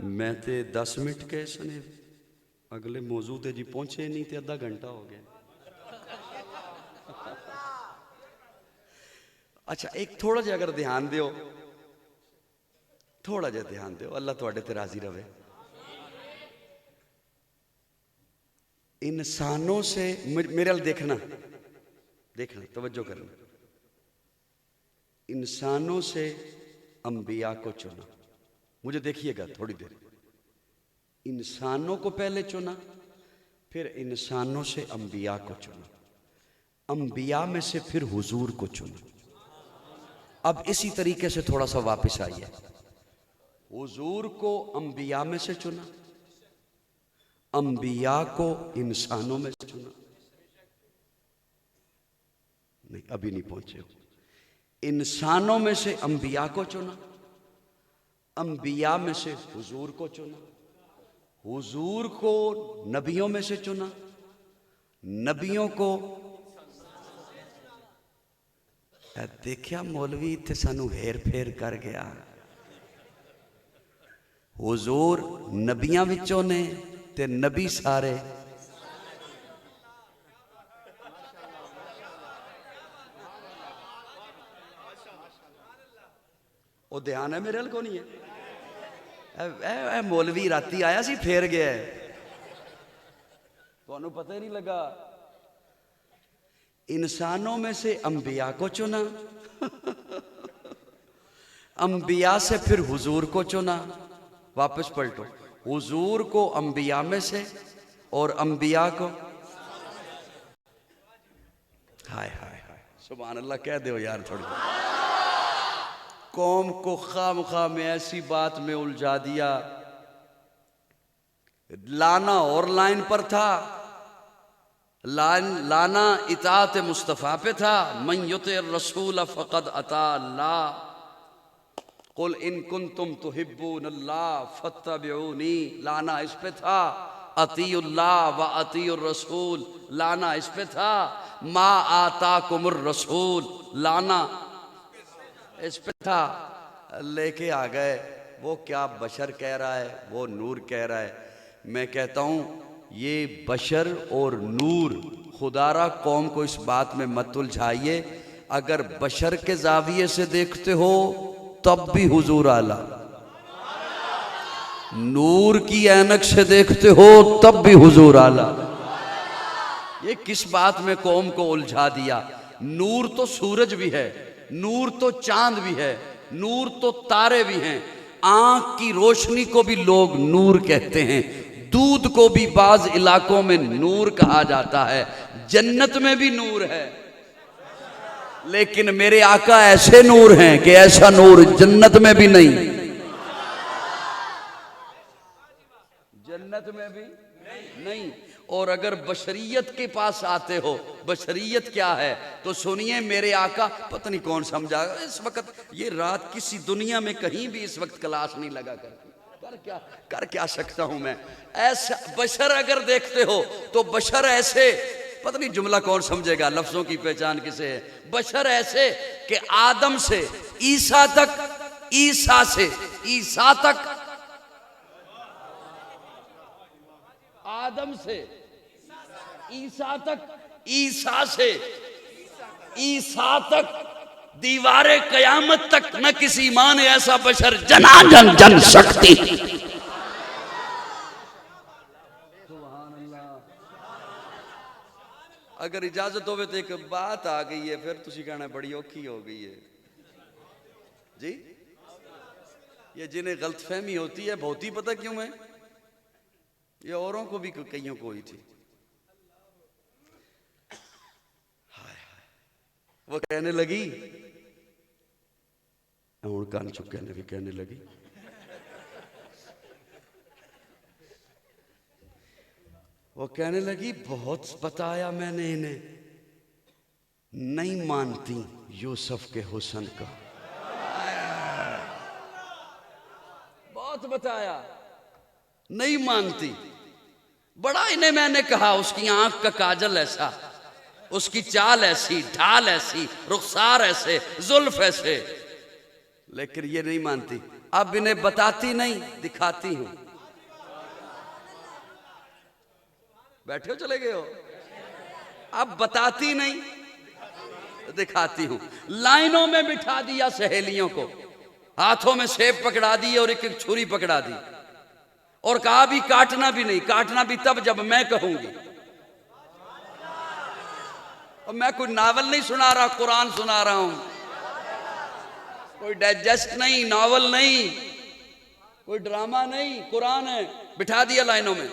मैं ते 10 मिनट के सने अगले मौजू ते जी पहुंचे नहीं ते आधा घंटा हो गया। अच्छा एक थोड़ा जा अगर ध्यान दियो, थोड़ा जा ध्यान दियो, अल्लाह तुहाडे ते राजी रहे। इंसानों से मेरे अल देखना, देखना, तवज्जो करना। इंसानों से अंबिया को चुना, मुझे देखिएगा थोड़ी देर। इंसानों को पहले चुना, फिर इंसानों से अंबिया को चुना, अंबिया में से फिर हुजूर को चुना। अब इसी तरीके से थोड़ा सा वापस आइए। हुजूर को अंबिया में से चुना, अंबिया को इंसानों में से चुना। नहीं अभी नहीं पहुंचे हो। इंसानों में से अंबिया को चुना, अंबिया में से हुजूर को चुना, हुजूर को नबियों में से चुना, नबियों को देखिया मौलवी इत्थे सानू हेर फेर कर गया। हुजूर नबियां विचों ने ते नबी सारे वो ध्यान है मेरे अल को नहीं है। मौलवी राती आया सी फेर गया, तो पता ही नहीं लगा। इंसानों में से अंबिया को चुना, अंबिया से फिर हुजूर को चुना। वापस पलटो, हुजूर को अंबिया में से और अंबिया को, हाय हाय हाय सुभान अल्लाह कह दो यार। थोड़ी कौम को खामखा में ऐसी बात में उलझा दिया। लाना और लाइन पर था, लाना इताअत मुस्तफ़ा पे था। मन युति रसूल फ़क़द अता अल्लाह, कुल इन कुंतुम तुहिब्बूनल्लाह फत्तबिऊनी, लाना इस पे था। अतीउल्लाह व अतीउर रसूल, लाना इस पे था। मा आताकुमुर रसूल, लाना इस पे था। लेके आ गए। वो क्या बशर कह रहा है, वो नूर कह रहा है। मैं कहता हूं ये बशर और नूर, खुदारा कौम को इस बात में मत उलझाइए। अगर बशर के जाविये से देखते हो तब भी हुजूर आला, नूर की ऐनक से देखते हो तब भी हुजूर आला। ये किस बात में कौम को उलझा दिया। नूर तो सूरज भी है, नूर तो चांद भी है, नूर तो तारे भी हैं। आंख की रोशनी को भी लोग नूर कहते हैं, दूध को भी बाज इलाकों में नूर कहा जाता है, जन्नत में भी नूर है। लेकिन मेरे आका ऐसे नूर हैं कि ऐसा नूर जन्नत में भी नहीं, जन्नत में भी नहीं। और अगर बशरियत के पास आते हो, बशरियत क्या है तो सुनिए मेरे आका। पता नहीं कौन समझागा इस वक्त, ये रात किसी दुनिया में कहीं भी इस वक्त क्लास नहीं लगा कर क्या सकता हूं मैं। ऐसा बशर अगर देखते हो तो बशर ऐसे पता नहीं जुमला कौन समझेगा, लफ्जों की पहचान किसे है। बशर ऐसे कि आदम से ईसा तक, ईसा से ईसा तक, आदम से ईसा तक, ईसा से ईसा तक, दीवारे कयामत तक न किसी माँ ने ऐसा बशर जनाजन जन सकती। अगर इजाजत हो तो एक बात आ गई है, फिर तुसी कहना बड़ी औखी हो गई है जी। ये जिन्हें गलतफहमी होती है, बहुत ही पता क्यों है, ये औरों को भी कईयों को हुई थी। वो कहने लगी, हूं कान चुप कहने भी कहने लगी, वो कहने लगी बहुत बताया मैंने इन्हें, नहीं मानती यूसुफ के हुस्न का। बहुत बताया, नहीं मानती। बड़ा इन्हें मैंने कहा, उसकी आंख का काजल ऐसा, उसकी चाल ऐसी, ढाल ऐसी, रुखसार ऐसे, जुल्फ ऐसे, लेकिन ये नहीं मानती। अब इन्हें बताती नहीं, दिखाती हूं। बैठे हो चले गए हो? अब बताती नहीं, दिखाती हूं। लाइनों में बिठा दिया सहेलियों को, हाथों में सेब पकड़ा दी और एक एक छुरी पकड़ा दी, और कहा भी काटना भी नहीं, काटना भी तब जब मैं कहूंगी। और मैं कोई नावल नहीं सुना रहा, कुरान सुना रहा हूं, कोई डाइजेस्ट नहीं, नावल नहीं, कोई ड्रामा नहीं, कुरान है। बिठा दिया लाइनों में,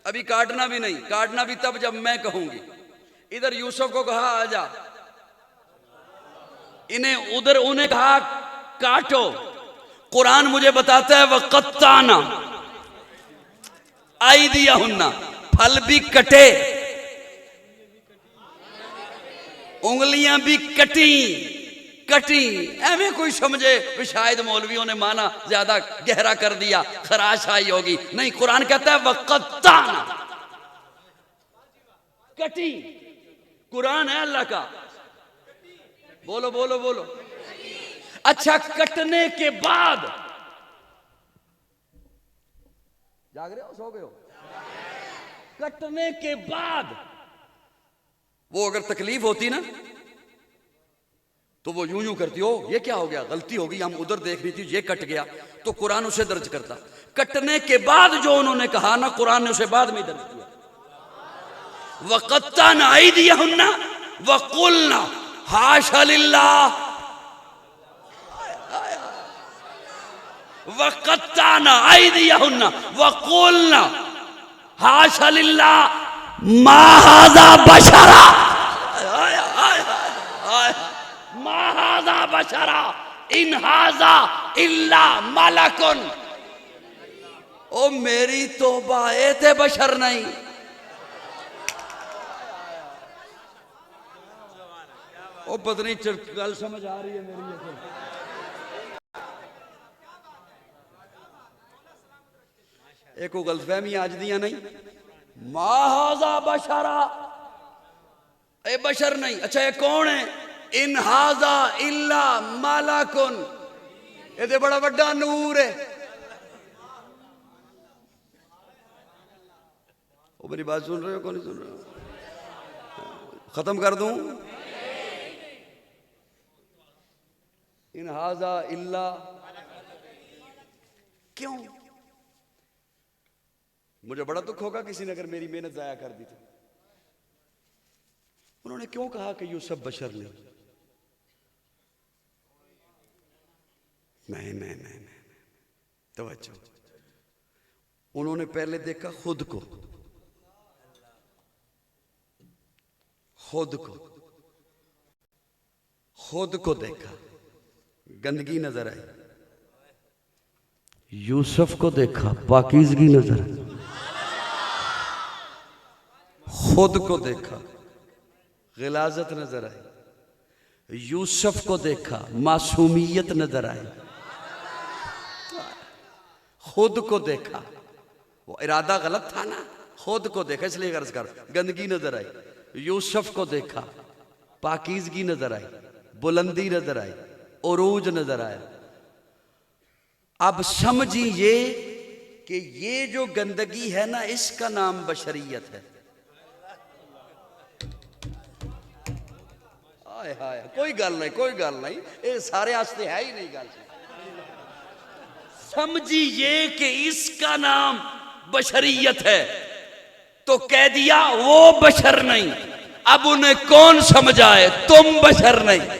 अभी काटना भी नहीं, काटना भी तब जब मैं कहूंगी। इधर यूसुफ को कहा आजा, इन्हें उधर उन्हें कहा काटो। कुरान मुझे बताता है वक़त्ताना आइदियहुन्ना, फल भी कटे, उंगलियां भी कटी, कटी। एवं कोई समझे कि शायद मौलवियों ने माना ज्यादा गहरा कर दिया, खराश आई होगी। नहीं, कुरान कहता है वक़त्ताना, कटी। कुरान है अल्लाह का। बोलो बोलो बोलो। अच्छा, कटने के बाद जाग रहे हो, सो गए हो? कटने के बाद वो अगर तकलीफ होती ना, तो वो यूं यूं करती, हो ये क्या हो गया, गलती हो गई, हम उधर देख रही थी, ये कट गया, तो कुरान उसे दर्ज करता। कटने के बाद जो उन्होंने कहा ना, कुरान ने उसे बाद में दर्ज किया। वक़त्ताना अयदियहुन्ना वक़ुलना हाशा लिल्लाह, वक़त्ताना अयदियहुन्ना वक़ुलना हाशा लिल्लाह मा हाज़ा बशरा, मा हाज़ा बशरा इन हाज़ा इल्ला मलकुन। ओ मेरी तौबा, ए थे बशर नहीं। ओ पत्नी गल समझ आ रही है मेरी? एक गलतफहमी आज दिया नहीं, मा हाज़ा बशरा, ए बशर नहीं। अच्छा, ये कौन है? इन हाज़ा इल्ला मलकुन, ये तो बड़ा बड़ा नूर है। ओ मेरी बात सुन रहे हो, कौन नहीं सुन रहे हो? खत्म कर दूं? इन हाज़ा इल्ला, क्यों? मुझे बड़ा दुख होगा किसी ने अगर मेरी मेहनत जाया कर दी तो। उन्होंने क्यों कहा कि यूसुफ बशर नहीं? नहीं नहीं नहीं नहीं, तवज्जो। उन्होंने पहले देखा खुद को, खुद को, खुद को देखा, गंदगी नजर आई। यूसुफ को देखा, पाकीज़गी नजर आई। खुद को देखा, गिलाजत नजर आई। यूसुफ को देखा, मासूमियत नजर आई। खुद को देखा, वो इरादा गलत था ना, खुद को देखा, इसलिए गर्ज कर, गंदगी नजर आई। यूसुफ को देखा, पाकीज़गी नजर आई, बुलंदी नजर आई, उरूज नजर आया। अब समझिए कि ये जो गंदगी है ना, इसका नाम बशरियत है। हाय हाय, कोई गल नहीं, कोई गल नहीं, ये सारे आस्ते है ही नहीं गल। समझिए कि इसका नाम बशरियत है, तो कह दिया वो बशर नहीं। अब उन्हें कौन समझाए, तुम बशर नहीं।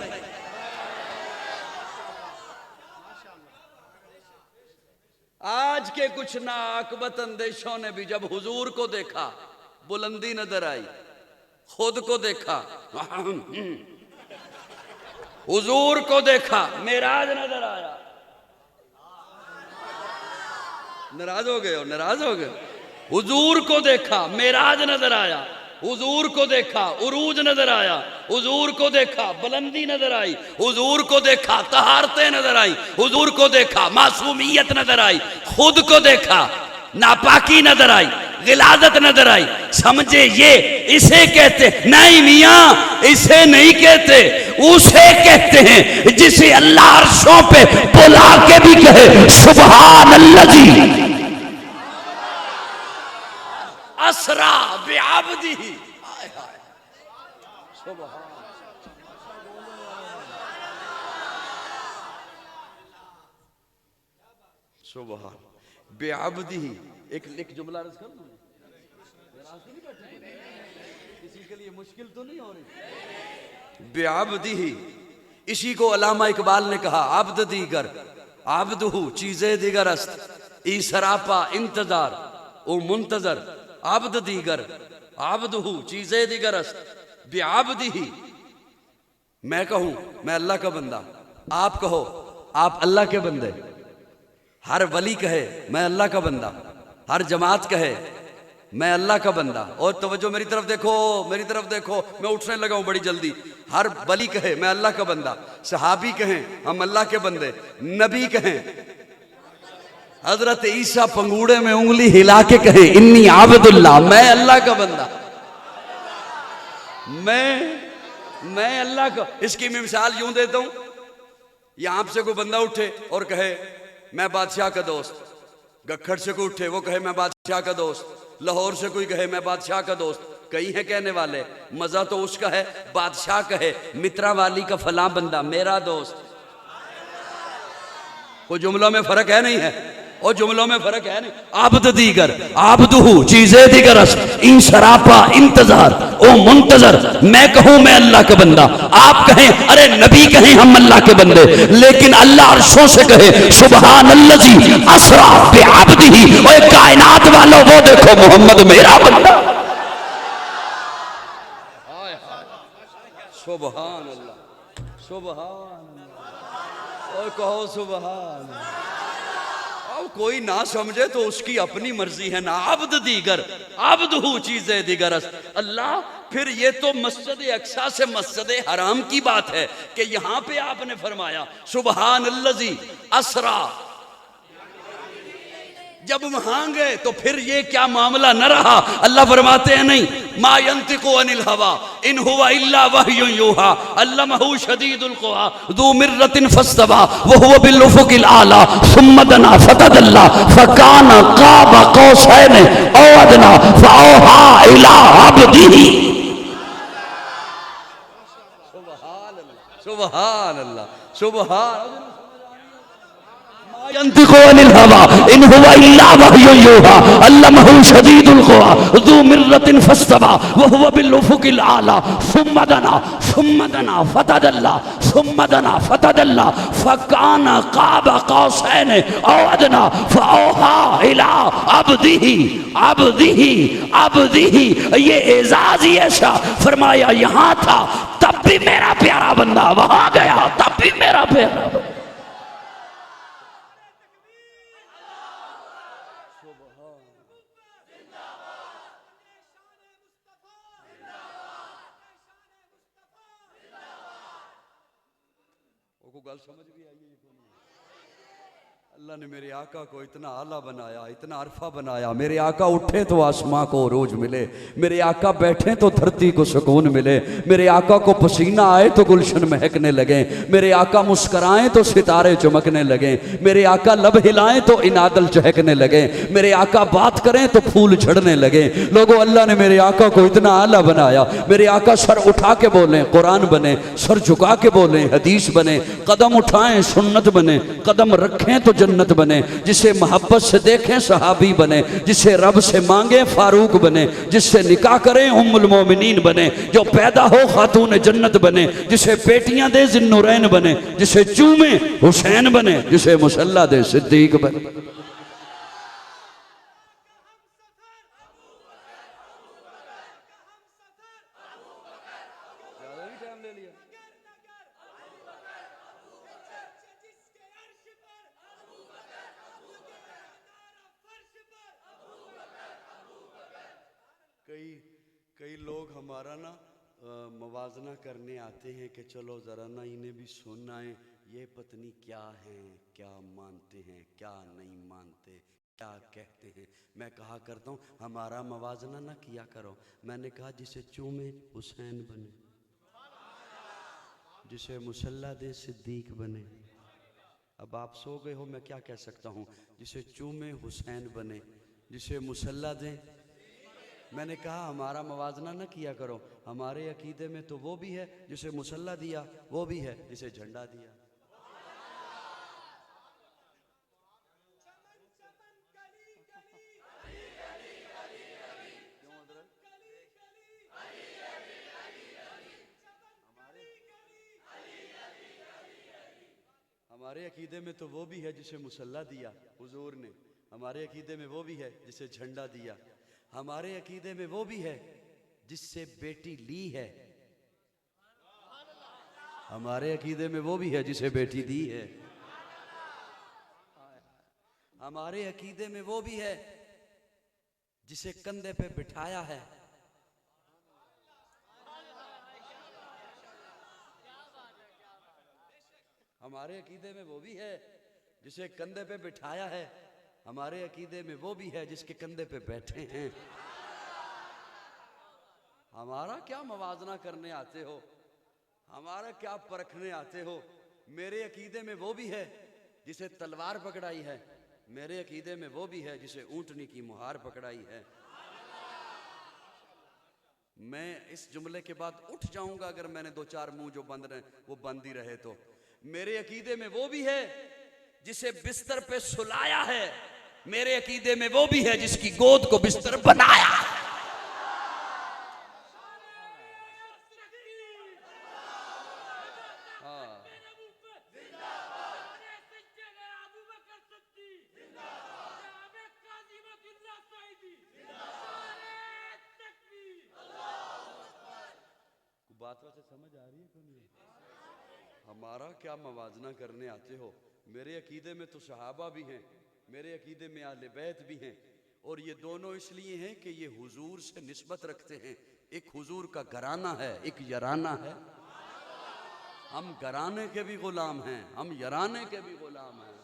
आज के कुछ नाअक्बत अंदेशों ने भी जब हुजूर को देखा, बुलंदी नजर आई, खुद को देखा, हुजूर को देखा, मेराज नजर आया। नाराज हो गए हो, नाराज हो गए। हुजूर को देखा, मेराज नजर आया। हुजूर को देखा, उरूज नजर आया। हुजूर को देखा, बुलंदी नजर आई। हुजूर को देखा, तहारतें नजर आई। हुजूर को देखा, मासूमियत नजर आई। खुद को देखा, नापाकी नजर आई, गिलाजत नजर आई। समझे, ये इसे कहते नहीं मियां, इसे नहीं कहते, उसे कहते हैं जिसे अल्लाह अर्शों पे बुला के भी कहे सुभान अल्लाह असरा बिअब्दी। हाय हाय, सुभान सुभान बिअब्दी। एक जुमला अर्ज कर दूं, किसी के लिए मुश्किल तो नहीं हो रही। बिअब्दी, इसी को अल्लामा इकबाल ने कहा, अब्द दीगर आब्दहू चीज़े दीगर अस्त, ई सरापा इंतजार ओ मुंतजर। आब्द दीगर आब्दहू चीज़े दीगर अस्त बिअब्दी। मैं कहूं मैं अल्लाह का बंदा, आप कहो आप अल्लाह के बंदे। हर वली कहे मैं अल्लाह का बंदा, हर जमात कहे मैं अल्लाह का बंदा। और तवज्जो, मेरी तरफ देखो, मेरी तरफ देखो, मैं उठने लगा हूं बड़ी जल्दी। हर वली कहे मैं अल्लाह का बंदा, सहाबी कहें हम अल्लाह के बंदे, नबी कहें, हजरत ईसा पंगूड़े में उंगली हिला के कहे इन्नी आबदुल्लाह, मैं अल्लाह का बंदा, मैं अल्लाह का। इसकी मैं मिसाल यूं देता हूं, यहां से कोई बंदा उठे और कहे मैं बादशाह का दोस्त, गखड़ से कोई उठे वो कहे मैं बादशाह का दोस्त, लाहौर से कोई कहे मैं बादशाह का दोस्त, कई है कहने वाले, मजा तो उसका है बादशाह कहे मित्रा वाली का फला बंदा मेरा दोस्त। वो जुमलों में फर्क है नहीं है, और जुमलों में फर्क है नहीं। आब्द दीगर आब्दहू चीज़े दीगर इन सरापा इंतजार ओ मुंतजर। मैं कहूं मैं अल्लाह का बंदा, आप कहें अरे नबी कहें हम अल्लाह के बंदे, लेकिन अल्लाह अर्शों से कहे सुभान अल्लाजी असरा बिअब्दिही। ओए कायनात वालों वो देखो मोहम्मद मेरा बंदा। सुभान अल्लाह, सुभान अल्लाह, और कहो सुभान। कोई ना समझे तो उसकी अपनी मर्जी है ना। आब्द दीगर आब्दहू चीज़े दीगर अल्लाह। फिर ये तो मस्जिद अक्सा से मस्जिद हराम की बात है कि यहां पे आपने फरमाया सुभान अल्लाजी असरा। जब वहां गए तो फिर ये क्या मामला न रहा। अल्लाह फरमाते हैं नहीं, मा यंतिकु अनिल हवा इन हुवा इल्ला वह्युन यूहा अल्लमहु शदीदुल क़ुवा ज़ू मिर्रतिन फस्तवा व हुवा बिल उफ़ुक़िल आला सुम्मा दना फ़तदल्ला फ़काना क़ाब क़ौसैन औ अदना फ़अौहा इला अब्दिही। सुभान अल्लाह, सुभान अल्लाह, सुभान। यंतिकु अनिल हवा इन हुवा इल्ला वह्युन यूहा अल्लमहु शदीदुल क़ुवा ज़ू मिर्रतिन फस्तवा व हुवा बिल उफ़ुक़िल आला सुम्मा दना फ़तदल्ला सुम्मा दना फ़तदल्ला फ़काना क़ाब क़ौसैन औ अदना फ़अौहा इला अब्दिही अब्दिही अब्दिही। ये एजाज़ ही ऐसा फरमाया, यहां था तब भी मेरा प्यारा बंदा, वहां गया तब भी मेरा प्यारा बंदा। गल समझ भी आई है। अल्लाह ने मेरे आका को इतना आला बनाया, इतना अरफा बनाया। मेरे आका उठे तो आसमां को रोज मिले, मेरे आका बैठे तो धरती को सुकून मिले, मेरे आका को पसीना आए तो गुलशन महकने लगे, मेरे आका मुस्कराएं तो सितारे चमकने लगे, मेरे आका लब हिलाएं तो इनादल चहकने लगे, मेरे आका बात करें तो फूल झड़ने लगे। लोगों, अल्लाह ने मेरे आका को इतना आला बनाया। मेरे आका सर उठा के बोले कुरान बने, सर झुका के बोले हदीस बने, कदम उठाएं सुन्नत बने, कदम रखें तो जन्नत बने, जिसे मोहब्बत से देखें सहाबी बने, जिसे रब से मांगे फारूक बने, जिससे निकाह करें उम्मुल मोमिनीन बने, जो पैदा हो खातून जन्नत बने, जिसे बेटियां दे जिन्नुरैन बने, जिसे चूमे हुसैन बने, जिसे मुसल्ला दे सिद्दीक बने। कई लोग हमारा ना मवाजना करने आते हैं कि चलो ज़रा ना इन्हें भी सुनाएं, ये पत्नी क्या हैं, क्या मानते हैं, क्या नहीं मानते, क्या कहते हैं। मैं कहा करता हूँ हमारा मवाजना ना किया करो। मैंने कहा जिसे चूमे हुसैन बने, जिसे मुसल्ला दे सिद्दीक बने। अब आप सो गए हो, मैं क्या कह सकता हूँ? जिसे चूमे हुसैन बने, जिसे मुसल्ला दे। मैंने कहा हमारा मवाजना न किया करो। हमारे अकीदे में तो वो भी है जिसे मुसल्ला दिया, वो भी है जिसे झंडा दिया। हमारे अकीदे में तो वो भी है जिसे मुसल्ला दिया हुजूर ने, हमारे अकीदे में वो भी है जिसे झंडा दिया, हमारे अकीदे में वो भी है जिससे बेटी ली है, हमारे अकीदे में वो भी है जिसे बेटी दी है, हमारे अकीदे में वो भी है जिसे कंधे पे बिठाया है, हमारे अकीदे में वो भी है जिसे कंधे पे बिठाया है, हमारे अकीदे में वो भी है जिसके कंधे पे बैठे हैं। हमारा क्या मवाजना करने आते हो, हमारा क्या परखने आते हो? मेरे अकीदे में वो भी है जिसे तलवार पकड़ाई है, मेरे अकीदे में वो भी है जिसे ऊंटनी की मुहार पकड़ाई है। मैं इस जुमले के बाद उठ जाऊंगा अगर मैंने दो चार मुंह जो बंद रहे वो बंद ही रहे तो। मेरे अकीदे में वो भी है जिसे बिस्तर पे सुलाया है, मेरे अकीदे में वो भी है जिसकी गोद को बिस्तर बनाया। बात वैसे समझ आ रही है कि नहीं? हमारा क्या मवाजना करने आते हो? मेरे अकीदे में तो सहाबा भी हैं, मेरे अकीदे में आले बैत भी हैं, और ये दोनों इसलिए हैं कि ये हुजूर से निस्बत रखते हैं। एक हुजूर का घराना है, एक यराना है। हम घराने के भी गुलाम हैं, हम यराने के भी गुलाम हैं।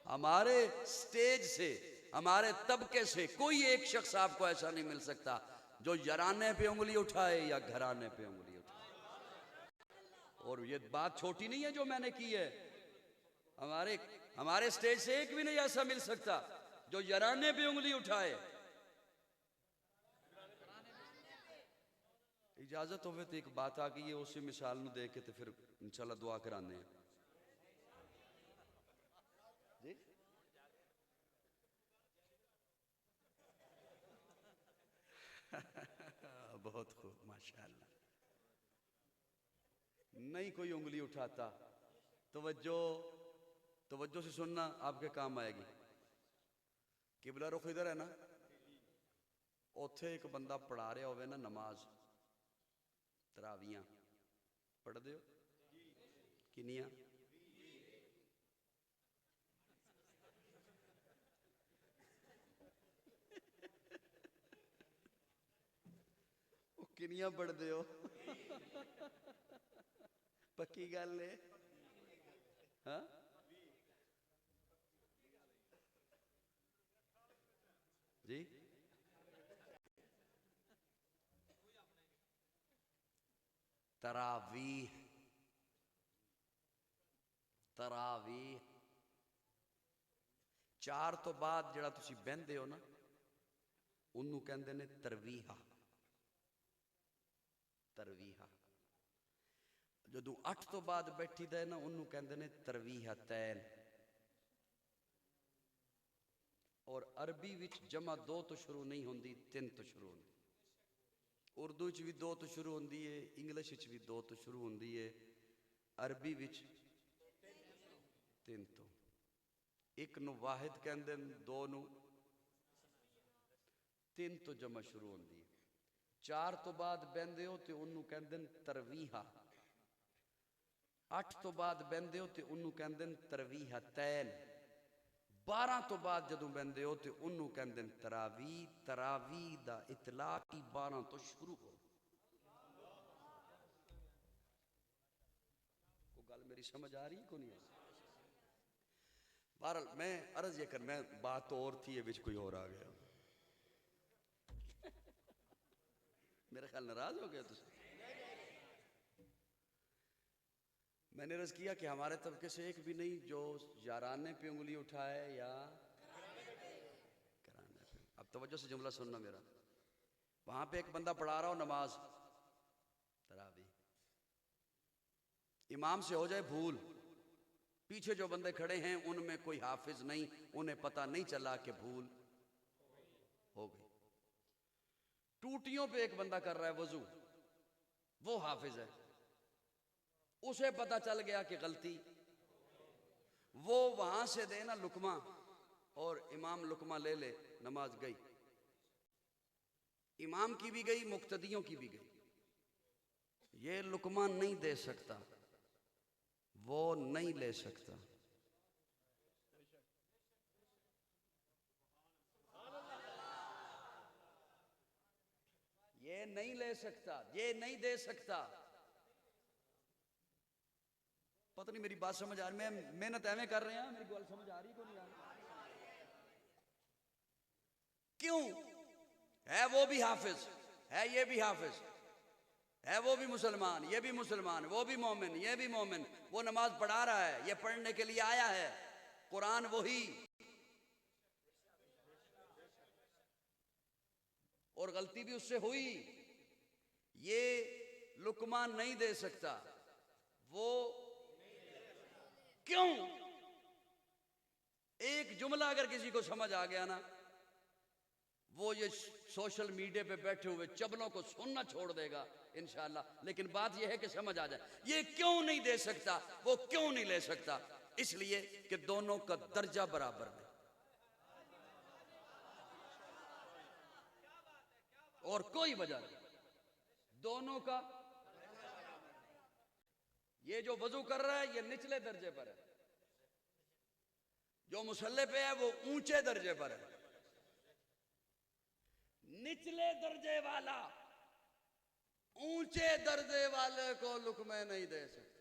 हमारे स्टेज से, हमारे तबके से कोई एक शख्स आपको ऐसा नहीं मिल सकता जो यराने पे उंगली उठाए या घराने पे उंगली उठाए। और ये बात छोटी नहीं है जो मैंने की है, हमारे स्टेज से एक भी नहीं ऐसा मिल सकता जो यराने पे उंगली उठाए। इजाजत हो तो एक बात आ गई है, उसी मिसाल में देख के तो फिर इंशाल्लाह दुआ कराने हैं जी। बहुत खूब, माशाअल्लाह। नहीं कोई उंगली उठाता, तवज्जो तवज्जो से सुनना आपके काम आएगी। किबला रुख इधर है ना, उथे एक बंदा पढ़ा रहा होवे ना नमाज, तरावियां पढ़ दो किनिया? किनिया पढ़ते हो? पक्की गल है? हाँ जी तरावीह, तरावीह। चार तो बाद जड़ा तुसी बहंदे हो ना, उन्नू कहंदे ने तरवीहा, तरवीहा। जदों 8 तो बाद बैठी दे ना, उन्नू कहंदे ने तरवीहा तैन। और अरबी विच जमा 2 तो शुरू नहीं होंदी, 3 तो शुरू होंदी। उर्दू च भी 2 तो शुरू होंदी है, इंग्लिश च भी 2 तो शुरू होंदी है, अरबी विच 3 तो। एक नू वाहिद कहंदे ने, 2 नू 3 तो जमा शुरू होंदी है। 4 तो बाद बहंदे हो तो उन्नू कहंदे ने तरवीहा। 8 तो बाद बहंदे हो तो उन्नू कहंदे ने तरवीहा तैन। 12 तो बाद जदों बहंदे हो तो उन्नू कहंदे ने तरावी। तरावी दा इतलाक ही 12 तो शुरू हो। को गल मेरी समझ आ रही को नहीं? बहरहाल मैं अर्ज ये कर, मैं बात तो और थी, बिच कोई और आ गया। मेरे ख्याल नाराज हो गया तुझे। मैंने अर्ज किया कि हमारे तबके से एक भी नहीं जो याराने पे उंगली उठाए या कराने पे। अब तवज्जो से जुमला सुनना मेरा। वहां पे एक बंदा पढ़ा रहा हो नमाज तरावी, इमाम से हो जाए भूल, पीछे जो बंदे खड़े हैं उनमें कोई हाफिज नहीं, उन्हें पता नहीं चला कि भूल हो गई। टूटियों पे एक बंदा कर रहा है वजू, वो हाफिज है, उसे पता चल गया कि गलती, वो वहां से दे ना लुकमा और इमाम लुकमा ले ले, नमाज गई, इमाम की भी गई, मुक्तदियों की भी गई। ये लुकमा नहीं दे सकता, वो नहीं ले सकता। ये नहीं ले सकता, ये नहीं दे सकता। पता नहीं मेरी बात समझ आ रही? मैं मेहनत एवं कर रहे हैं, मेरी गल समझ आ रही को नहीं आ रही? क्यों है? वो भी हाफिज है, ये भी हाफिज है, वो भी मुसलमान, ये भी मुसलमान, वो भी मोमिन, ये भी मोमिन। वो नमाज पढ़ा रहा है, ये पढ़ने के लिए आया है, कुरान वही, और गलती भी उससे हुई। ये लुकमा नहीं दे सकता, वो क्यों? एक जुमला अगर किसी को समझ आ गया ना, वो ये सोशल मीडिया पे बैठे हुए चबलों को सुनना छोड़ देगा इंशाअल्लाह। लेकिन बात यह है कि समझ आ जाए, ये क्यों नहीं दे सकता, वो क्यों नहीं ले सकता? इसलिए कि दोनों का दर्जा बराबर नहीं, और कोई वजह नहीं, दोनों का। ये जो वजू कर रहा है ये निचले दर्जे पर है, जो मुसल्ले पे है वो ऊंचे दर्जे पर है। निचले दर्जे वाला ऊंचे दर्जे वाले को लुकमे नहीं दे सकते।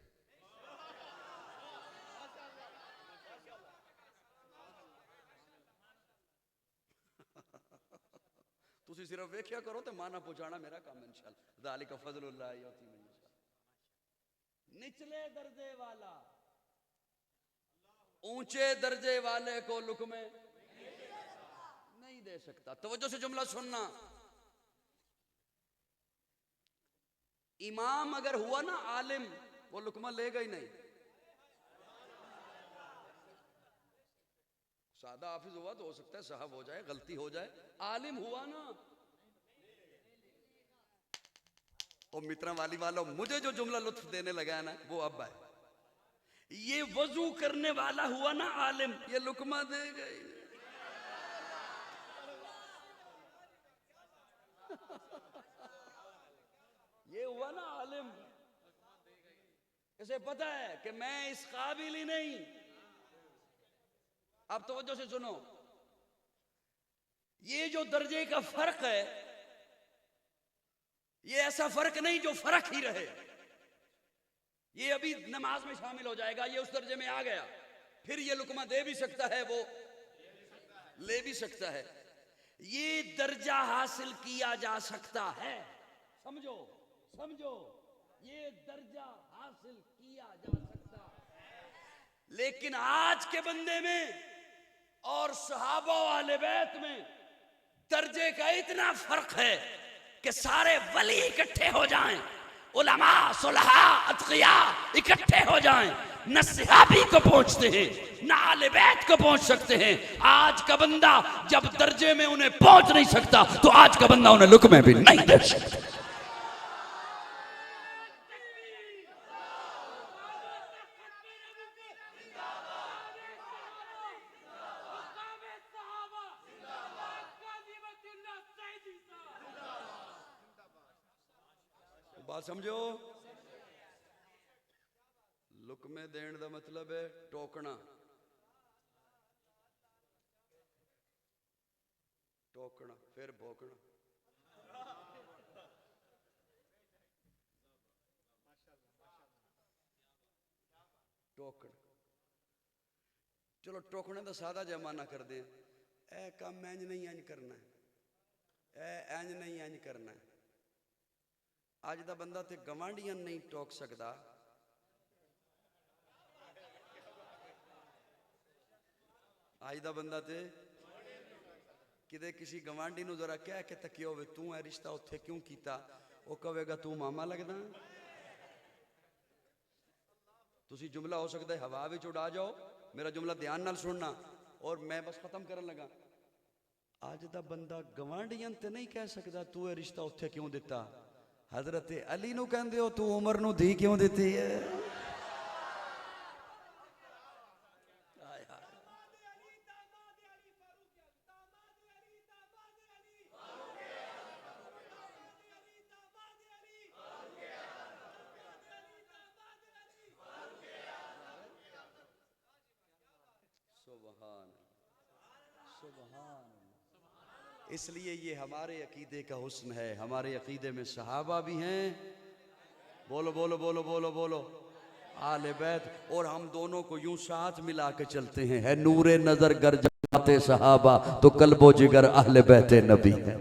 तुसी सिर्फ वेख्या करो तो माना पहुंचाना मेरा काम इंशाअल्लाह। ज़ालिका फज़लुल्लाह युती मन यशा। निचले दर्जे वाला ऊंचे दर्जे वाले को लुकमे नहीं दे सकता। तवज्जो से जुमला सुनना। इमाम अगर हुआ ना आलिम, वो लुकमा लेगा ही नहीं। सादा हाफिज हुआ तो हो सकता है साहब हो जाए, गलती हो जाए, आलिम हुआ ना। और मित्रा वाली वालों, मुझे जो जुमला लुत्फ देने लगा है ना, वो अब आए। ये वजू करने वाला हुआ ना आलिम, ये लुकमा दे गई। ये हुआ ना आलिम, इसे पता है कि मैं इस काबिल ही नहीं। अब तवज्जो से सुनो, ये जो दर्जे का फर्क है, ये ऐसा फर्क नहीं जो फर्क ही रहे। ये अभी नमाज में शामिल हो जाएगा, ये उस दर्जे में आ गया, फिर ये लुकमा दे भी सकता है, वो ले भी सकता है। ये दर्जा हासिल किया जा सकता है। समझो समझो, ये दर्जा हासिल किया जा सकता है। लेकिन आज के बंदे में और सहाबा वाले बैत में दर्जे का इतना फर्क है कि सारे वली इकट्ठे हो जाएं, उलमा सुलहा अतकिया इकट्ठे हो जाएं, न सहाबी को पहुंचते हैं न आले बैत को पहुंच सकते हैं। आज का बंदा जब दर्जे में उन्हें पहुंच नहीं सकता तो आज का बंदा उन्हें लुक में भी नहीं दे सकता। बात समझो, लुक में देने का मतलब है टोकना, टोकना फिर भोकना। टोकना, चलो टोकने का सादा जमाना कर दे, ए काम इंज नहीं इंज करना है, ए इंज नहीं इंज करना है। अज का बंदा तो गवांढियां नहीं टोक सकता, अज का बंदा तो किते किसी गवांढी नूं जरा कह के तकियो वे तू है रिश्ता उत्थे क्यों कीता, वो कहेगा तू मामा लगदा। तुसी जुमला हो सकता है हवा विच उड़ा जाओ, मेरा जुमला ध्यान नाल सुनना और मैं बस खत्म करन लगा। अज दा बंदा गवांढियां ते नहीं कह सकता तू ये रिश्ता उत्थे क्यों दिता। हजरत अली नूं कहंदे हो तू उमर नूं धी क्यों दिती है। इसलिए ये हमारे अकीदे का हुस्न है। हमारे अकीदे में सहाबा भी हैं, बोलो बोलो बोलो बोलो बोलो, आले बैत, और हम दोनों को यूं साथ मिला के चलते हैं। है नूरे नजर गर जमाते सहाबा तो कल्बो जिगर अहले बैते नबी है।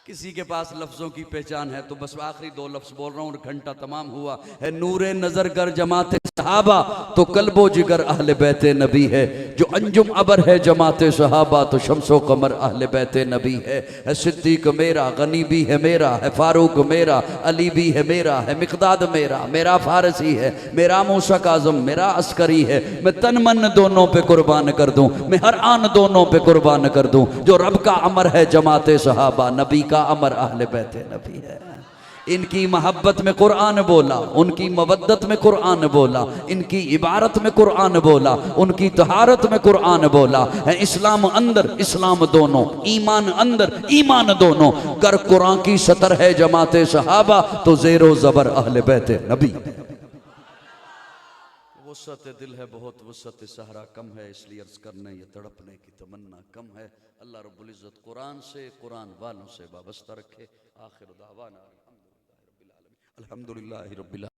किसी के पास लफ्जों की पहचान है तो बस आखिरी दो लफ्ज बोल रहा हूं और घंटा तमाम हुआ। है नूरे नजर गर जमाते सहाबा तो कल्बो जिगर अहले बैते नबी है। जो अंजुम अबर है जमाते सहाबा तो शम्सो कमर अहले बैते नबी है। सिद्दीक मेरा, गनी भी है मेरा, है फारूक मेरा, अली भी है मेरा, है मिक़दाद मेरा, मेरा फारसी है, मेरा मूसा काज़म, मेरा अस्करी है। मैं तन मन दोनों पे कुर्बान कर दूं, मैं हर आन दोनों पे कुर्बान कर दूं। जो रब का अमर है जमाते सहाबा, नबी का अमर अहले बैते नबी है। इनकी मोहब्बत में कुरान बोला, उनकी मवद्दत में कुरान बोला, इनकी इबारत में कुरान बोला, उनकी तहारत में कुरान बोला। है इस्लाम अंदर इस्लाम दोनों, ईमान अंदर ईमान दोनों। गर कुरान की सतर है जमाते सहाबा तो ज़ेरो ज़बर अहले बैते नबी। वुसअत दिल है बहुत, वुसअत सहरा कम है, इसलिए अर्ज करने ये तड़पने की तमन्ना कम है। अल्लाह रब्बुल इज़्ज़त कुरान से, कुरान वालों से वाबस्ता रखे। आखिर दावाना अल्हम्दुलिल्लाहि रब्बिल आलमीन।